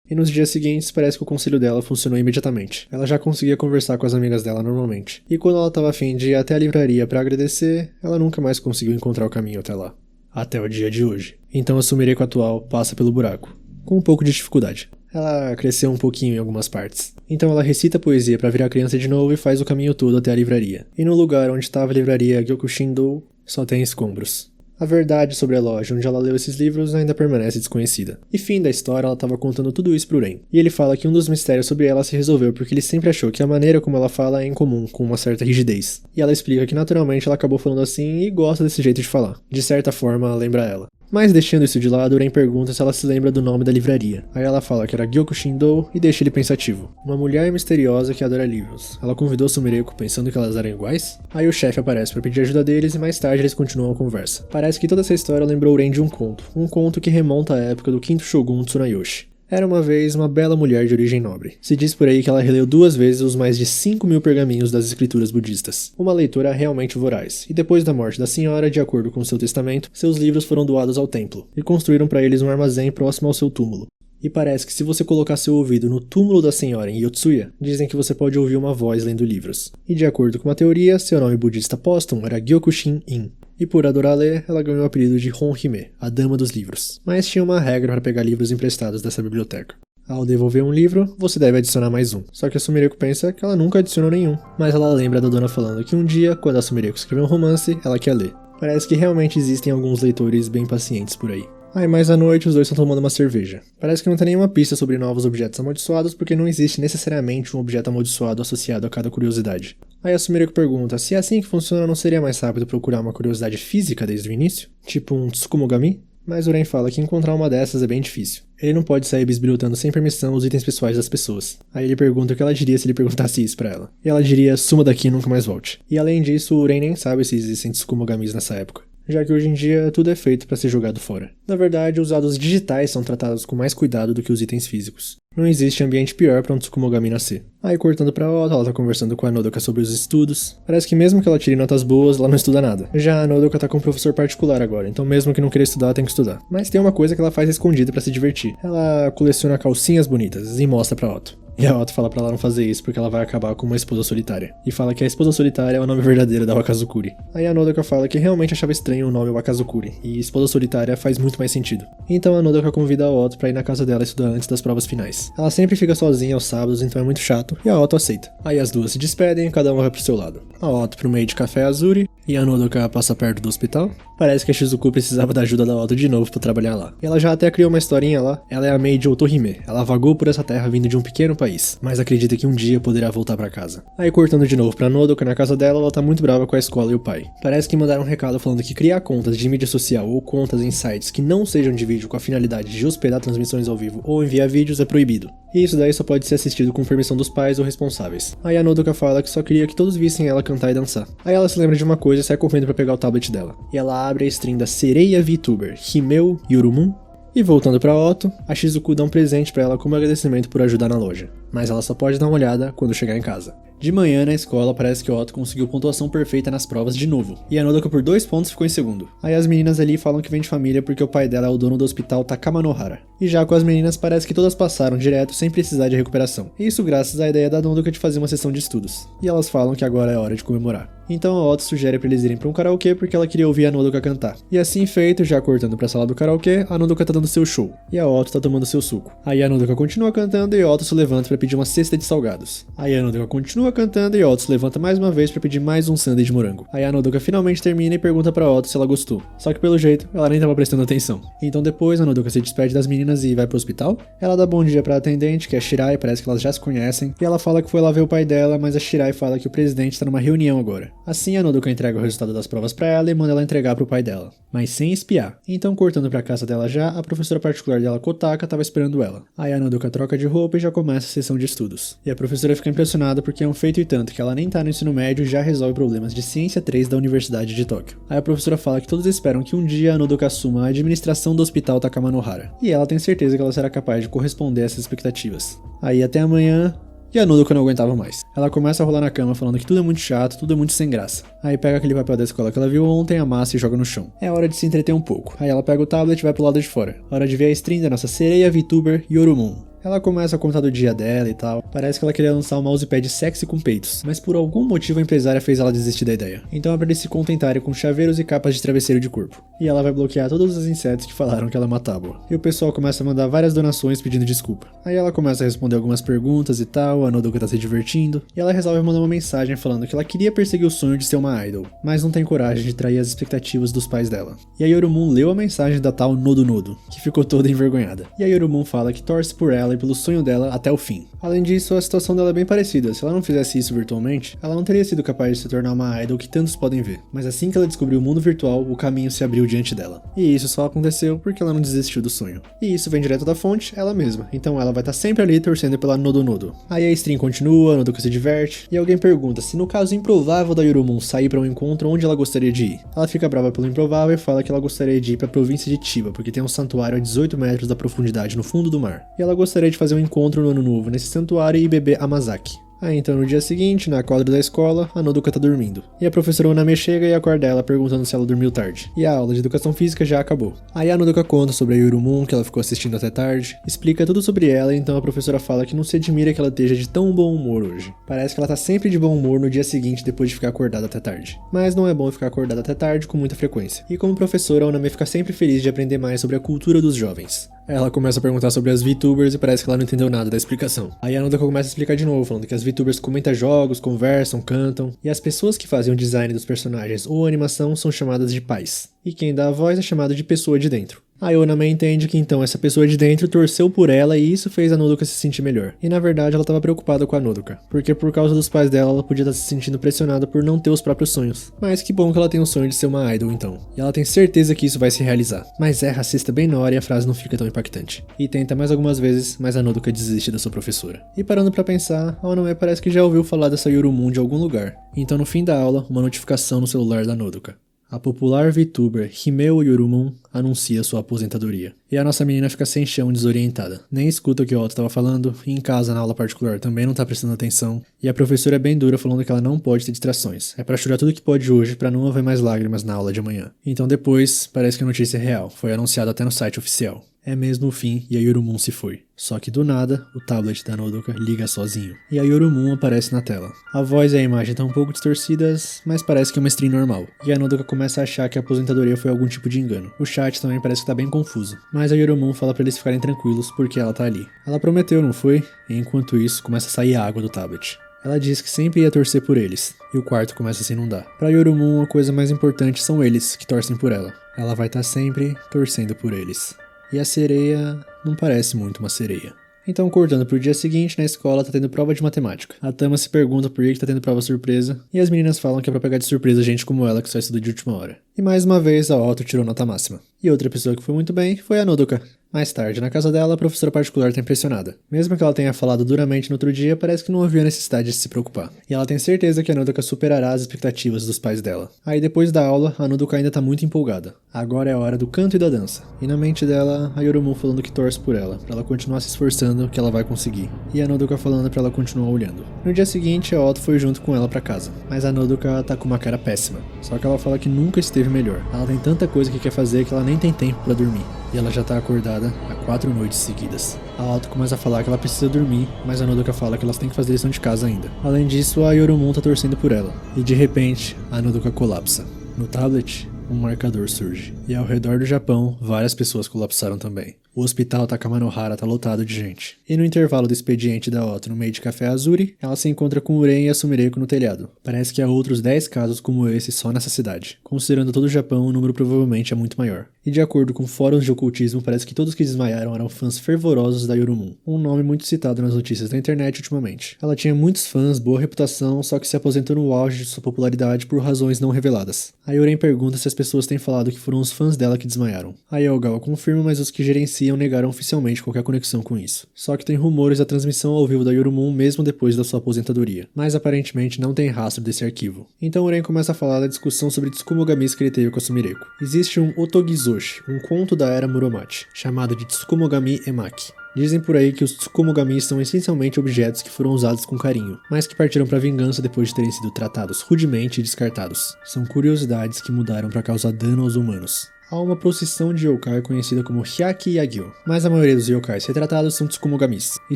E nos dias seguintes, parece que o conselho dela funcionou imediatamente. Ela já conseguia conversar com as amigas dela normalmente. E quando ela estava a fim de ir até a livraria para agradecer, ela nunca mais conseguiu encontrar o caminho até lá. Até o dia de hoje. Então a Sumireko atual passa pelo buraco, com um pouco de dificuldade. Ela cresceu um pouquinho em algumas partes. Então ela recita poesia para virar criança de novo e faz o caminho todo até a livraria. E no lugar onde estava a livraria Gyokushin-dou, só tem escombros. A verdade sobre a loja onde ela leu esses livros ainda permanece desconhecida. E fim da história, ela estava contando tudo isso pro Ren. E ele fala que um dos mistérios sobre ela se resolveu porque ele sempre achou que a maneira como ela fala é incomum, com uma certa rigidez. E ela explica que naturalmente ela acabou falando assim e gosta desse jeito de falar. De certa forma, lembra ela. Mas deixando isso de lado, Ren pergunta se ela se lembra do nome da livraria. Aí ela fala que era Gyokushindo e deixa ele pensativo. Uma mulher misteriosa que adora livros. Ela convidou Sumireko pensando que elas eram iguais? Aí o chefe aparece para pedir ajuda deles e mais tarde eles continuam a conversa. Parece que toda essa história lembrou Ren de um conto que remonta à época do 5º Shogun Tsunayoshi. Era uma vez uma bela mulher de origem nobre. Se diz por aí que ela releu 2 vezes os mais de 5.000 pergaminhos das escrituras budistas. Uma leitura realmente voraz. E depois da morte da senhora, de acordo com seu testamento, seus livros foram doados ao templo, e construíram para eles um armazém próximo ao seu túmulo. E parece que se você colocar seu ouvido no túmulo da senhora em Yotsuya, dizem que você pode ouvir uma voz lendo livros. E de acordo com uma teoria, seu nome budista póstumo era Gyokushin-in. E por adorar ler, ela ganhou o apelido de Honhime, a Dama dos Livros. Mas tinha uma regra para pegar livros emprestados dessa biblioteca. Ao devolver um livro, você deve adicionar mais um. Só que a Sumireko pensa que ela nunca adicionou nenhum. Mas ela lembra da dona falando que um dia, quando a Sumireko escreveu um romance, ela quer ler. Parece que realmente existem alguns leitores bem pacientes por aí. Aí mais à noite os dois estão tomando uma cerveja. Parece que não tem nenhuma pista sobre novos objetos amaldiçoados porque não existe necessariamente um objeto amaldiçoado associado a cada curiosidade. Aí a Sumireko pergunta, se é assim que funciona, não seria mais rápido procurar uma curiosidade física desde o início? Tipo um Tsukumogami? Mas o Ren fala que encontrar uma dessas é bem difícil. Ele não pode sair bisbilhotando sem permissão os itens pessoais das pessoas. Aí ele pergunta o que ela diria se ele perguntasse isso pra ela. E ela diria, suma daqui e nunca mais volte. E além disso, o Ren nem sabe se existem Tsukumogamis nessa época, já que hoje em dia tudo é feito para ser jogado fora. Na verdade, os dados digitais são tratados com mais cuidado do que os itens físicos. Não existe ambiente pior para um Tsukumogami nascer. Aí cortando pra Otto, ela tá conversando com a Nodoka sobre os estudos. Parece que mesmo que ela tire notas boas, ela não estuda nada. Já a Nodoka tá com um professor particular agora, então mesmo que não queira estudar, tem que estudar. Mas tem uma coisa que ela faz escondida para se divertir. Ela coleciona calcinhas bonitas e mostra pra Otto. E a Otto fala pra ela não fazer isso porque ela vai acabar com uma esposa solitária. E fala que a esposa solitária é o nome verdadeiro da Wakazukuri. Aí a Nodoka fala que realmente achava estranho o nome Wakazukuri, e esposa solitária faz muito mais sentido. Então a Nodoka convida a Otto pra ir na casa dela estudar antes das provas finais. Ela sempre fica sozinha aos sábados, então é muito chato, e a Otto aceita. Aí as duas se despedem e cada uma vai pro seu lado. A Otto pro meio de café Azuri, e a Nodoka passa perto do hospital. Parece que a Shizuku precisava da ajuda da Otto de novo pra trabalhar lá. E ela já até criou uma historinha lá. Ela é a maid Otohime. Ela vagou por essa terra vindo de um pequeno país, mas acredita que um dia poderá voltar pra casa. Aí cortando de novo pra Nodoka na casa dela, ela tá muito brava com a escola e o pai. Parece que mandaram um recado falando que criar contas de mídia social ou contas em sites que não sejam de vídeo com a finalidade de hospedar transmissões ao vivo ou enviar vídeos é proibido. E isso daí só pode ser assistido com permissão dos pais ou responsáveis. Aí a Nodoka fala que só queria que todos vissem ela cantar e dançar. Aí ela se lembra de uma coisa e sai correndo pra pegar o tablet dela. E ela abre a stream da Sereia VTuber, Himeu Yorumun. E voltando pra Otto, a Shizuku dá um presente pra ela como agradecimento por ajudar na loja. Mas ela só pode dar uma olhada quando chegar em casa. De manhã, na escola, parece que Otto conseguiu pontuação perfeita nas provas de novo. E a Nodoka por 2 pontos ficou em segundo. Aí as meninas ali falam que vem de família porque o pai dela é o dono do hospital Takamanohara. E já com as meninas, parece que todas passaram direto sem precisar de recuperação. E isso graças à ideia da Nodoka de fazer uma sessão de estudos. E elas falam que agora é hora de comemorar. Então a Otto sugere pra eles irem pra um karaokê porque ela queria ouvir a Nodoka cantar. E assim feito, já cortando pra sala do karaokê, a Nodoka tá dando seu show. E a Otto tá tomando seu suco. Aí a Nodoka continua cantando e Otto se levanta pra pedir uma cesta de salgados. Aí a Nodoka continua cantando e Otto se levanta mais uma vez pra pedir mais um sundae de morango. Aí a Nodoka finalmente termina e pergunta pra Otto se ela gostou. Só que pelo jeito, ela nem tava prestando atenção. Então depois a Nodoka se despede das meninas e vai pro hospital. Ela dá bom dia pra atendente, que é a Shirai, parece que elas já se conhecem. E ela fala que foi lá ver o pai dela, mas a Shirai fala que o presidente tá numa reunião agora. Assim a Nodoka entrega o resultado das provas pra ela e manda ela entregar pro pai dela, mas sem espiar. Então cortando pra casa dela já, a professora particular dela, Kotaka, tava esperando ela. Aí a Nodoka troca de roupa e já começa a sessão de estudos. E a professora fica impressionada porque é um feito e tanto que ela nem tá no ensino médio e já resolve problemas de ciência 3 da Universidade de Tóquio. Aí a professora fala que todos esperam que um dia a Nodoka assuma a administração do hospital Takamanohara. E ela tem certeza que ela será capaz de corresponder a essas expectativas. Aí até amanhã. E a Nodoka não aguentava mais. Ela começa a rolar na cama falando que tudo é muito chato, tudo é muito sem graça. Aí pega aquele papel da escola que ela viu ontem, amassa e joga no chão. É hora de se entreter um pouco. Aí ela pega o tablet e vai pro lado de fora. Hora de ver a stream da nossa sereia VTuber Yorumun. Ela começa a contar do dia dela e tal. Parece que ela queria lançar um mousepad sexy com peitos, mas por algum motivo a empresária fez ela desistir da ideia. Então é pra eles se contentarem com chaveiros e capas de travesseiro de corpo. E ela vai bloquear todos os insetos que falaram que ela é uma tábua. E o pessoal começa a mandar várias donações pedindo desculpa. Aí ela começa a responder algumas perguntas e tal, a Nodoka tá se divertindo. E ela resolve mandar uma mensagem falando que ela queria perseguir o sonho de ser uma idol, mas não tem coragem de trair as expectativas dos pais dela. E a Yorumun leu a mensagem da tal Nodo, que ficou toda envergonhada. E a Yorumun fala que torce por ela ela e pelo sonho dela até o fim. Além disso, a situação dela é bem parecida. Se ela não fizesse isso virtualmente, ela não teria sido capaz de se tornar uma idol que tantos podem ver. Mas assim que ela descobriu o mundo virtual, o caminho se abriu diante dela. E isso só aconteceu porque ela não desistiu do sonho. E isso vem direto da fonte, ela mesma. Então ela vai estar sempre ali torcendo pela Nodonodo. Aí a stream continua, a Nodoka se diverte, e alguém pergunta se no caso improvável da Yorumon sair para um encontro, onde ela gostaria de ir. Ela fica brava pelo improvável e fala que ela gostaria de ir para a província de Chiba, porque tem um santuário a 18 metros da profundidade no fundo do mar. E ela gostaria de fazer um encontro no ano novo nesse santuário e beber Amazaki. Aí então no dia seguinte, na quadra da escola, a Nodoka tá dormindo. E a professora Uname chega e acorda ela perguntando se ela dormiu tarde. E a aula de educação física já acabou. Aí a Nodoka conta sobre a Yorumon, que ela ficou assistindo até tarde, explica tudo sobre ela, e então a professora fala que não se admira que ela esteja de tão bom humor hoje. Parece que ela tá sempre de bom humor no dia seguinte depois de ficar acordada até tarde. Mas não é bom ficar acordada até tarde com muita frequência. E como professora, a Uname fica sempre feliz de aprender mais sobre a cultura dos jovens. Ela começa a perguntar sobre as VTubers e parece que ela não entendeu nada da explicação. Aí a Nodoka começa a explicar de novo, falando que as VTubers comentam jogos, conversam, cantam, e as pessoas que fazem o design dos personagens ou a animação são chamadas de pais. E quem dá a voz é chamado de pessoa de dentro. A Oname entende que então essa pessoa de dentro torceu por ela e isso fez a Nodoka se sentir melhor. E na verdade ela estava preocupada com a Nodoka, porque por causa dos pais dela ela podia estar se sentindo pressionada por não ter os próprios sonhos. Mas que bom que ela tem o sonho de ser uma idol então. E ela tem certeza que isso vai se realizar. Mas é racista bem na hora e a frase não fica tão impactante. E tenta mais algumas vezes, mas a Nodoka desiste da sua professora. E parando pra pensar, a Oname parece que já ouviu falar dessa Yorumon de algum lugar. Então no fim da aula, uma notificação no celular da Nodoka. A popular VTuber Himeo Yorumon anuncia sua aposentadoria. E a nossa menina fica sem chão, desorientada. Nem escuta o que o Otto estava falando, e em casa, na aula particular, também não tá prestando atenção. E a professora é bem dura, falando que ela não pode ter distrações. É pra chorar tudo que pode hoje, pra não haver mais lágrimas na aula de amanhã. Então depois, parece que a notícia é real. Foi anunciado até no site oficial. É mesmo o fim e a Yorumon se foi. Só que do nada, o tablet da Nodoka liga sozinho. E a Yorumon aparece na tela. A voz e a imagem estão um pouco distorcidas, mas parece que é uma stream normal. E a Nodoka começa a achar que a aposentadoria foi algum tipo de engano. O chat também parece que tá bem confuso. Mas a Yorumon fala pra eles ficarem tranquilos porque ela tá ali. Ela prometeu, não foi? E enquanto isso, começa a sair água do tablet. Ela diz que sempre ia torcer por eles, e o quarto começa a se inundar. Pra Yorumon, a coisa mais importante são eles, que torcem por ela. Ela vai estar sempre torcendo por eles. E a sereia não parece muito uma sereia. Então, cortando pro dia seguinte, na escola tá tendo prova de matemática. A Tama se pergunta por que tá tendo prova surpresa, e as meninas falam que é pra pegar de surpresa gente como ela que só estuda de última hora. E mais uma vez, a Otto tirou nota máxima. E outra pessoa que foi muito bem foi a Nodoka. Mais tarde, na casa dela, a professora particular tá impressionada. Mesmo que ela tenha falado duramente no outro dia, parece que não havia necessidade de se preocupar. E ela tem certeza que a Nodoka superará as expectativas dos pais dela. Aí depois da aula, a Nodoka ainda tá muito empolgada. Agora é a hora do canto e da dança. E na mente dela, a Yorumon falando que torce por ela, pra ela continuar se esforçando, que ela vai conseguir. E a Nodoka falando pra ela continuar olhando. No dia seguinte, a Otto foi junto com ela pra casa. Mas a Nodoka tá com uma cara péssima. Só que ela fala que nunca esteve melhor. Ela tem tanta coisa que quer fazer que ela nem tem tempo pra dormir. E ela já tá acordada há 4 noites seguidas. A Otto começa a falar que ela precisa dormir, mas a Nodoka fala que elas têm que fazer lição de casa ainda. Além disso, a Yorumon tá torcendo por ela. E de repente, a Nodoka colapsa. No tablet, um marcador surge. E ao redor do Japão, várias pessoas colapsaram também. O hospital Takamanohara tá lotado de gente. E no intervalo do expediente da Otto no meio de Café Azuri, ela se encontra com Uren e a Sumireko no telhado. Parece que há outros 10 casos como esse só nessa cidade. Considerando todo o Japão, o número provavelmente é muito maior. E de acordo com fóruns de ocultismo, parece que todos que desmaiaram eram fãs fervorosos da Yorumon. Um nome muito citado nas notícias da internet ultimamente. Ela tinha muitos fãs, boa reputação, só que se aposentou no auge de sua popularidade por razões não reveladas. A Uren pergunta se as pessoas têm falado que foram os fãs dela que desmaiaram. A Yogawa confirma, mas os que gerenciam negaram oficialmente qualquer conexão com isso. Só que tem rumores da transmissão ao vivo da Yorumon mesmo depois da sua aposentadoria. Mas aparentemente não tem rastro desse arquivo. Então Uren começa a falar da discussão sobre Tsukumogamis que ele teve com a Sumireko. Existe um Otogizoshi, um conto da era Muromachi, chamado de Tsukumogami Emaki. Dizem por aí que os Tsukumogamis são essencialmente objetos que foram usados com carinho, mas que partiram para vingança depois de terem sido tratados rudemente e descartados. São curiosidades que mudaram para causar dano aos humanos. Há uma procissão de yokai conhecida como Hyaki Yagyo, mas a maioria dos yokais retratados são Tsukumogamis, e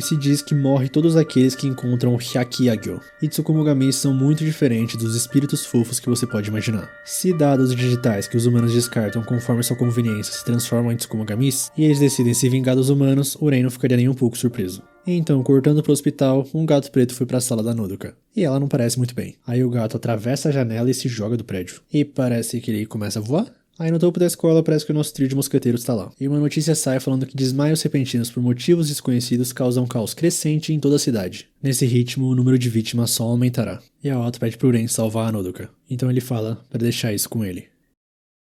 se diz que morre todos aqueles que encontram o Hyaki Yagyo. E Tsukumogamis são muito diferentes dos espíritos fofos que você pode imaginar. Se dados digitais que os humanos descartam conforme sua conveniência se transformam em Tsukumogamis, e eles decidem se vingar dos humanos, Uren não ficaria nem um pouco surpreso. Então, cortando pro hospital, um gato preto foi pra sala da Nodoka. E ela não parece muito bem. Aí o gato atravessa a janela e se joga do prédio. E parece que ele começa a voar. Aí no topo da escola parece que o nosso trio de mosqueteiros tá lá. E uma notícia sai falando que desmaios repentinos por motivos desconhecidos causam caos crescente em toda a cidade. Nesse ritmo, o número de vítimas só aumentará. E a Otto pede pro Uren salvar a Nodoka. Então ele fala para deixar isso com ele.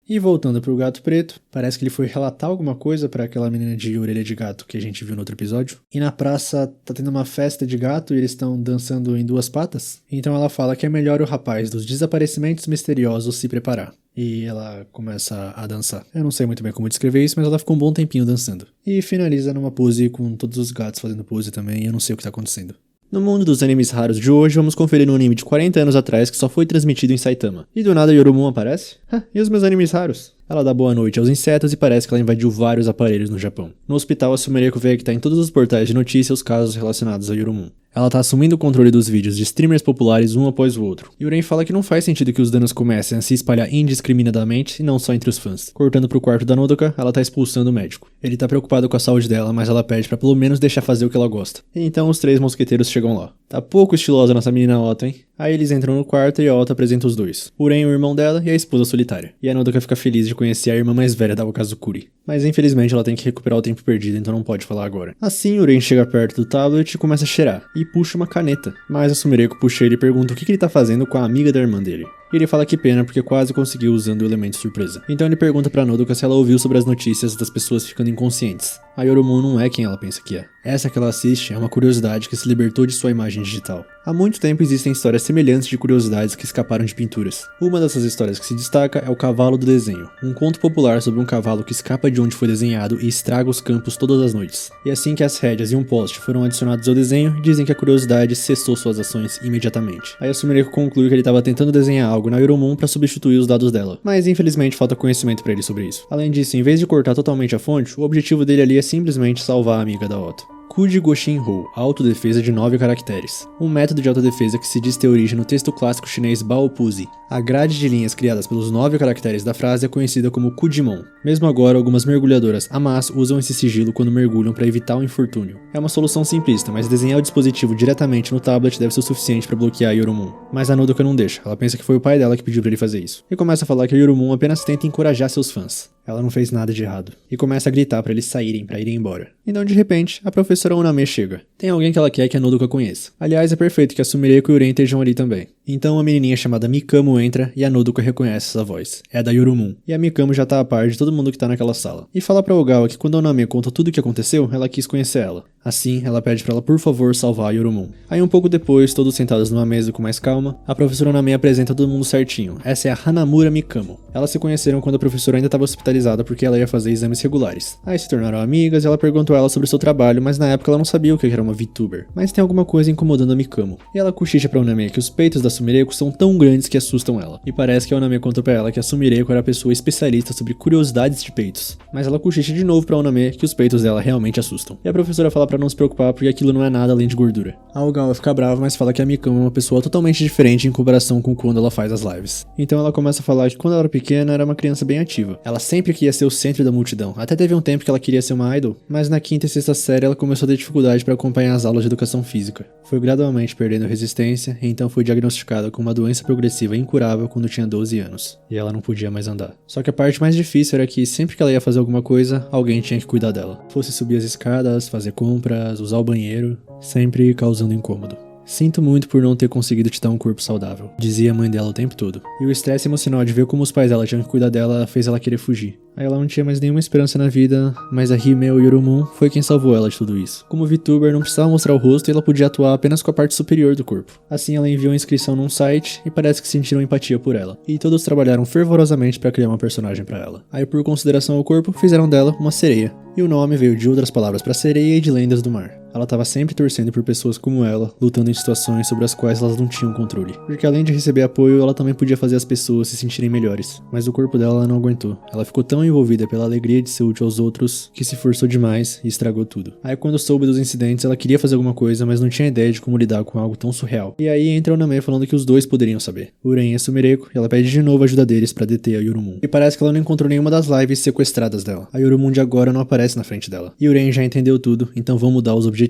E voltando pro Gato Preto, parece que ele foi relatar alguma coisa pra aquela menina de orelha de gato que a gente viu no outro episódio. E na praça tá tendo uma festa de gato e eles estão dançando em 2 patas. Então ela fala que é melhor o rapaz dos desaparecimentos misteriosos se preparar. E ela começa a dançar. Eu não sei muito bem como descrever isso, mas ela ficou um bom tempinho dançando. E finaliza numa pose com todos os gatos fazendo pose também, e eu não sei o que tá acontecendo. No mundo dos animes raros de hoje, vamos conferir um anime de 40 anos atrás que só foi transmitido em Saitama. E do nada Yorumon aparece? E os meus animes raros? Ela dá boa noite aos insetos e parece que ela invadiu vários aparelhos no Japão. No hospital, a Sumereko vê que tá em todos os portais de notícia os casos relacionados a Yorumon. Ela tá assumindo o controle dos vídeos de streamers populares um após o outro. E Uren fala que não faz sentido que os danos comecem a se espalhar indiscriminadamente e não só entre os fãs. Cortando pro quarto da Nodoka, ela tá expulsando o médico. Ele tá preocupado com a saúde dela, mas ela pede pra pelo menos deixar fazer o que ela gosta. E então os 3 mosqueteiros chegam lá. Tá pouco estilosa nossa menina Otto, hein? Aí eles entram no quarto e a Otto apresenta os 2. Uren, o irmão dela, e a esposa solitária. E a Nodoka fica feliz de conhecer a irmã mais velha da Wakazukuri. Mas infelizmente ela tem que recuperar o tempo perdido, então não pode falar agora. Assim, Uren chega perto do tablet e começa a cheirar. E puxa uma caneta. Mas a Sumereko puxa ele e pergunta o que ele tá fazendo com a amiga da irmã dele. E ele fala que pena porque quase conseguiu usando o elemento surpresa. Então ele pergunta pra Nodoka se ela ouviu sobre as notícias das pessoas ficando inconscientes. A Yorumon não é quem ela pensa que é. Essa que ela assiste é uma curiosidade que se libertou de sua imagem digital. Há muito tempo existem histórias semelhantes de curiosidades que escaparam de pinturas. Uma dessas histórias que se destaca é o Cavalo do Desenho, um conto popular sobre um cavalo que escapa de onde foi desenhado e estraga os campos todas as noites. E assim que as rédeas e um poste foram adicionados ao desenho, dizem que a curiosidade cessou suas ações imediatamente. Aí a Sumereko conclui que ele estava tentando desenhar algo na Yorumon para substituir os dados dela, mas infelizmente falta conhecimento para ele sobre isso. Além disso, em vez de cortar totalmente a fonte, o objetivo dele ali é simplesmente salvar a amiga da Otto. Kuji Goshin-ho, autodefesa de 9 caracteres. Um método de autodefesa que se diz ter origem no texto clássico chinês Baopuzi. A grade de linhas criadas pelos 9 caracteres da frase é conhecida como Kujimon. Mesmo agora, algumas mergulhadoras amas usam esse sigilo quando mergulham para evitar o infortúnio. É uma solução simplista, mas desenhar o dispositivo diretamente no tablet deve ser o suficiente para bloquear a Yorumon. Mas a Nodoka não deixa, ela pensa que foi o pai dela que pediu para ele fazer isso. E começa a falar que a Yorumon apenas tenta encorajar seus fãs. Ela não fez nada de errado. E começa a gritar para eles saírem, para irem embora. Então, de repente, a professora Oname chega. Tem alguém que ela quer que a Nodoka conheça. Aliás, é perfeito que a Sumereko e o Uren estejam ali também. Então, uma menininha chamada Mikamo entra e a Nodoka reconhece essa voz. É a da Yorumon. E a Mikamo já tá a par de todo mundo que tá naquela sala. E fala pra Ogawa que quando a Oname conta tudo o que aconteceu, ela quis conhecer ela. Assim, ela pede pra ela por favor salvar a Yorumon. Aí um pouco depois, todos sentados numa mesa com mais calma, a professora Oname apresenta todo mundo certinho. Essa é a Hanamura Mikamo. Elas se conheceram quando a professora ainda estava hospitalizada porque ela ia fazer exames regulares. Aí se tornaram amigas e ela perguntou a ela sobre o seu trabalho, mas na época ela não sabia o que era uma VTuber. Mas tem alguma coisa incomodando a Mikamo. E ela cochicha pra Oname que os peitos da Sumereko são tão grandes que assustam ela. E parece que a Oname contou pra ela que a Sumereko era a pessoa especialista sobre curiosidades de peitos. Mas ela cochicha de novo pra Oname que os peitos dela realmente assustam. E a professora fala pra não se preocupar porque aquilo não é nada além de gordura. A Ogawa fica brava, mas fala que a Mikamo é uma pessoa totalmente diferente em comparação com quando ela faz as lives. Então ela começa a falar que quando ela era pequena era uma criança bem ativa. Ela sempre queria ser o centro da multidão. Até teve um tempo que ela queria ser uma idol, mas na 5ª e 6ª série ela começou a ter dificuldade para acompanhar as aulas de educação física. Foi gradualmente perdendo resistência e então foi diagnosticada com uma doença progressiva incurável quando tinha 12 anos. E ela não podia mais andar. Só que a parte mais difícil era que sempre que ela ia fazer alguma coisa, alguém tinha que cuidar dela. Fosse subir as escadas, fazer compras, usar o banheiro, sempre causando incômodo. Sinto muito por não ter conseguido te dar um corpo saudável, dizia a mãe dela o tempo todo. E o estresse emocional de ver como os pais dela tinham que cuidar dela fez ela querer fugir. Aí ela não tinha mais nenhuma esperança na vida, mas a Himeo Yorumon foi quem salvou ela de tudo isso. Como VTuber, não precisava mostrar o rosto e ela podia atuar apenas com a parte superior do corpo. Assim ela enviou a inscrição num site e parece que sentiram empatia por ela. E todos trabalharam fervorosamente para criar uma personagem para ela. Aí por consideração ao corpo, fizeram dela uma sereia. E o nome veio de outras palavras para sereia e de lendas do mar. Ela estava sempre torcendo por pessoas como ela, lutando em situações sobre as quais elas não tinham controle. Porque além de receber apoio, ela também podia fazer as pessoas se sentirem melhores. Mas o corpo dela não aguentou. Ela ficou tão envolvida pela alegria de ser útil aos outros, que se forçou demais e estragou tudo. Aí quando soube dos incidentes, ela queria fazer alguma coisa, mas não tinha ideia de como lidar com algo tão surreal. E aí entra o Oname falando que os dois poderiam saber. Uren e a Sumereko, e ela pede de novo a ajuda deles pra deter a Yorumon. E parece que ela não encontrou nenhuma das lives sequestradas dela. A Yorumon de agora não aparece na frente dela. E Uren já entendeu tudo, então vão mudar os objetivos.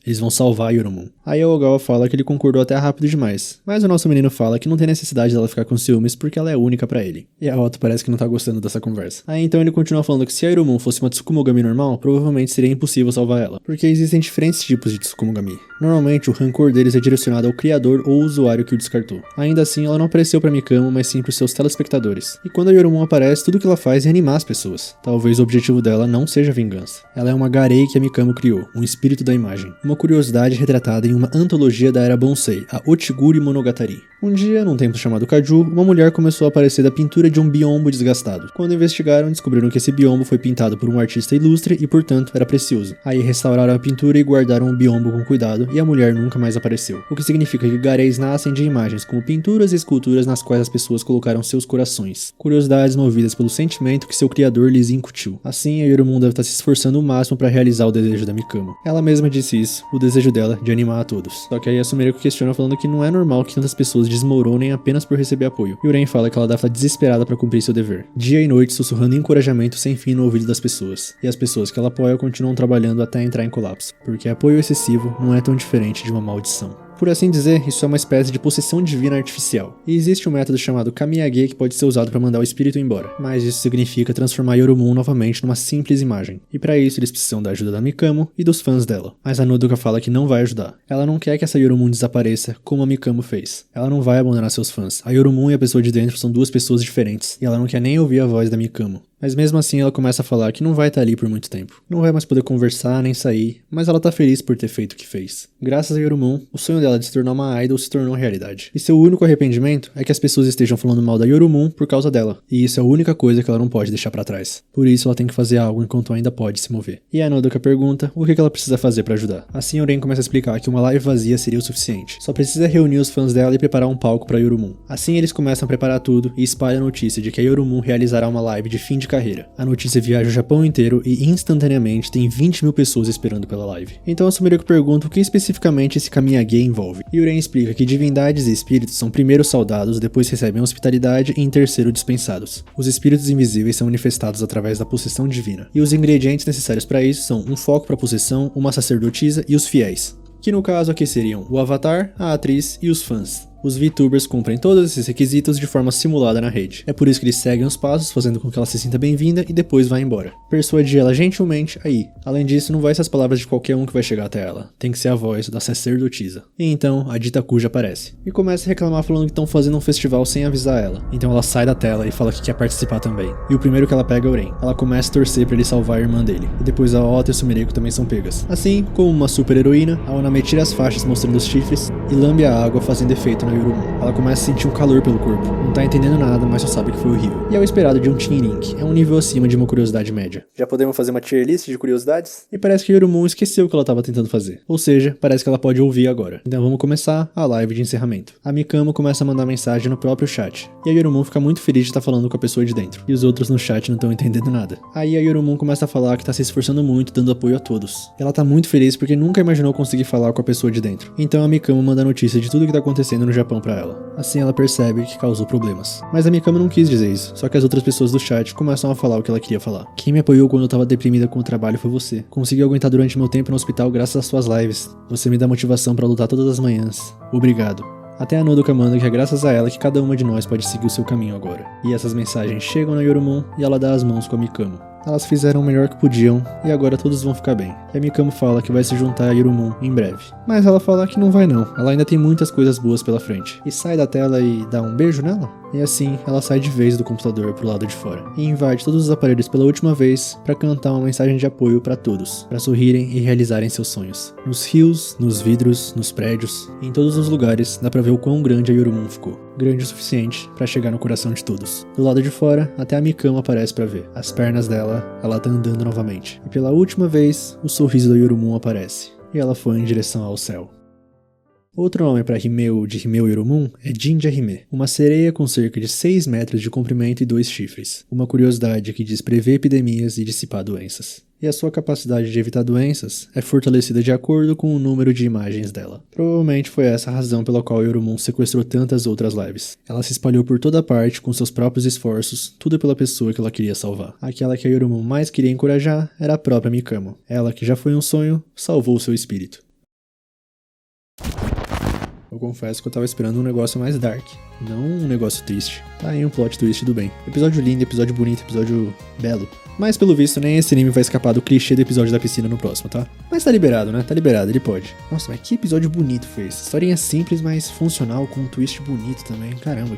Eles vão salvar a Yorumon. Aí a Ogawa fala que ele concordou até rápido demais, mas o nosso menino fala que não tem necessidade dela ficar com ciúmes porque ela é única pra ele. E a Otto parece que não tá gostando dessa conversa. Aí então ele continua falando que se a Irumon fosse uma Tsukumogami normal, provavelmente seria impossível salvar ela, porque existem diferentes tipos de Tsukumogami. Normalmente o rancor deles é direcionado ao criador ou usuário que o descartou. Ainda assim, ela não apareceu pra Mikamo, mas sim pros seus telespectadores. E quando a Yorumon aparece, tudo que ela faz é animar as pessoas. Talvez o objetivo dela não seja vingança. Ela é uma Garei que a Mikamo criou, um espírito da imagem. Uma curiosidade retratada em uma antologia da era Bonsei, a Otiguri Monogatari. Um dia, num templo chamado Kaju, uma mulher começou a aparecer da pintura de um biombo desgastado. Quando investigaram, descobriram que esse biombo foi pintado por um artista ilustre e, portanto, era precioso. Aí restauraram a pintura e guardaram o biombo com cuidado, e a mulher nunca mais apareceu. O que significa que gareis nascem de imagens como pinturas e esculturas nas quais as pessoas colocaram seus corações. Curiosidades movidas pelo sentimento que seu criador lhes incutiu. Assim, a Yorumon deve estar se esforçando o máximo para realizar o desejo da Mikamo. Ela mesma disse isso, o desejo dela de animar a todos. Só que aí a Sumeriko questiona falando que não é normal que tantas pessoas desmoronem apenas por receber apoio. E Uren fala que ela deve estar desesperada para cumprir seu dever. Dia e noite sussurrando encorajamento sem fim no ouvido das pessoas. E as pessoas que ela apoia continuam trabalhando até entrar em colapso. Porque apoio excessivo não é tão diferente de uma maldição. Por assim dizer, isso é uma espécie de possessão divina artificial. E existe um método chamado Kamiage que pode ser usado para mandar o espírito embora. Mas isso significa transformar Yorumon novamente numa simples imagem. E para isso eles precisam da ajuda da Mikamo e dos fãs dela. Mas a Nodoka fala que não vai ajudar. Ela não quer que essa Yorumon desapareça, como a Mikamo fez. Ela não vai abandonar seus fãs. A Yorumon e a pessoa de dentro são duas pessoas diferentes. E ela não quer nem ouvir a voz da Mikamo. Mas mesmo assim ela começa a falar que não vai estar ali por muito tempo. Não vai mais poder conversar nem sair, mas ela tá feliz por ter feito o que fez. Graças a Yorumon, o sonho dela de se tornar uma idol se tornou realidade. E seu único arrependimento é que as pessoas estejam falando mal da Yorumon por causa dela. E isso é a única coisa que ela não pode deixar pra trás. Por isso ela tem que fazer algo enquanto ainda pode se mover. E a Nodoka pergunta o que ela precisa fazer pra ajudar. Assim Uren começa a explicar que uma live vazia seria o suficiente. Só precisa reunir os fãs dela e preparar um palco pra Yorumon. Assim eles começam a preparar tudo e espalham a notícia de que a Yorumon realizará uma live de fim de carreira. A notícia viaja o Japão inteiro e instantaneamente tem 20 mil pessoas esperando pela live. Então a Sumeriko pergunta o que especificamente esse Kamiage envolve. E Uren explica que divindades e espíritos são primeiro saudados, depois recebem hospitalidade e em terceiro dispensados. Os espíritos invisíveis são manifestados através da possessão divina. E os ingredientes necessários para isso são um foco para possessão, uma sacerdotisa e os fiéis. Que no caso aqui seriam o avatar, a atriz e os fãs. Os VTubers cumprem todos esses requisitos de forma simulada na rede. É por isso que eles seguem os passos, fazendo com que ela se sinta bem-vinda e depois vá embora. Persuadir ela gentilmente a ir. Além disso, não vai ser as palavras de qualquer um que vai chegar até ela. Tem que ser a voz da sacerdotisa. E então, a dita Kuja aparece. E começa a reclamar falando que estão fazendo um festival sem avisar ela. Então ela sai da tela e fala que quer participar também. E o primeiro que ela pega é o Uren. Ela começa a torcer pra ele salvar a irmã dele. E depois a Otto e a Sumeriko também são pegas. Assim, como uma super heroína, a Oname tira as faixas mostrando os chifres e lambe a água fazendo efeito na Yorumon. Ela começa a sentir um calor pelo corpo. Não tá entendendo nada, mas só sabe que foi horrível. E é o esperado de um Teen Link. É um nível acima de uma curiosidade média. Já podemos fazer uma tier list de curiosidades? E parece que a Yorumon esqueceu o que ela tava tentando fazer. Ou seja, parece que ela pode ouvir agora. Então vamos começar a live de encerramento. A Mikamo começa a mandar mensagem no próprio chat. E a Yorumon fica muito feliz de estar falando com a pessoa de dentro. E os outros no chat não estão entendendo nada. Aí a Yorumon começa a falar que tá se esforçando muito, dando apoio a todos. Ela tá muito feliz porque nunca imaginou conseguir falar com a pessoa de dentro. Então a Mikamo manda notícia de tudo que tá acontecendo no Japão pra ela. Assim ela percebe que causou problemas. Mas a Mikamo não quis dizer isso, só que as outras pessoas do chat começam a falar o que ela queria falar. Quem me apoiou quando eu tava deprimida com o trabalho foi você. Consegui aguentar durante meu tempo no hospital graças às suas lives. Você me dá motivação pra lutar todas as manhãs. Obrigado. Até a Nodoka manda que é graças a ela que cada uma de nós pode seguir o seu caminho agora. E essas mensagens chegam na Yorumon e ela dá as mãos com a Mikamo. Elas fizeram o melhor que podiam e agora todos vão ficar bem. E a Mikamo fala que vai se juntar a Yorumon em breve. Mas ela fala que não vai não, ela ainda tem muitas coisas boas pela frente. E sai da tela e dá um beijo nela? E assim, ela sai de vez do computador pro lado de fora. E invade todos os aparelhos pela última vez pra cantar uma mensagem de apoio pra todos. Pra sorrirem e realizarem seus sonhos. Nos rios, nos vidros, nos prédios, em todos os lugares dá pra ver o quão grande a Yorumon ficou. Grande o suficiente pra chegar no coração de todos. Do lado de fora, até a Mikamo aparece pra ver. As pernas dela, ela tá andando novamente. E pela última vez, o sorriso da Yorumon aparece. E ela foi em direção ao céu. Outro nome para Himeu de Himeu Yorumon é Jinja Hime, uma sereia com cerca de 6 metros de comprimento e 2 chifres. Uma curiosidade que diz prever epidemias e dissipar doenças. E a sua capacidade de evitar doenças é fortalecida de acordo com o número de imagens dela. Provavelmente foi essa a razão pela qual Yorumon sequestrou tantas outras lives. Ela se espalhou por toda parte com seus próprios esforços, tudo pela pessoa que ela queria salvar. Aquela que a Yorumon mais queria encorajar era a própria Mikamo. Ela, que já foi um sonho, salvou seu espírito. Eu confesso que eu tava esperando um negócio mais dark, não um negócio triste. Tá aí um plot twist do bem. Episódio lindo, episódio bonito, episódio belo. Mas pelo visto nem esse anime vai escapar do clichê do episódio da piscina no próximo, tá? Mas tá liberado, né? Tá liberado, ele pode. Nossa, mas que episódio bonito foi esse. Historinha simples, mas funcional, com um twist bonito também. Caramba,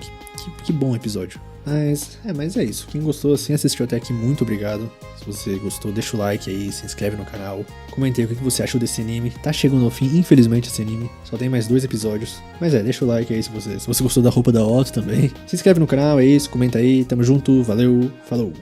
que bom episódio. Mas é isso. Quem gostou, assim, assistiu até aqui, muito obrigado. Se você gostou, deixa o like aí, se inscreve no canal. Comente aí o que você achou desse anime. Tá chegando ao fim, infelizmente, esse anime. Só tem mais 2 episódios. Mas deixa o like aí se você gostou da roupa da Otto também. Se inscreve no canal, é isso, comenta aí. Tamo junto, valeu, falou.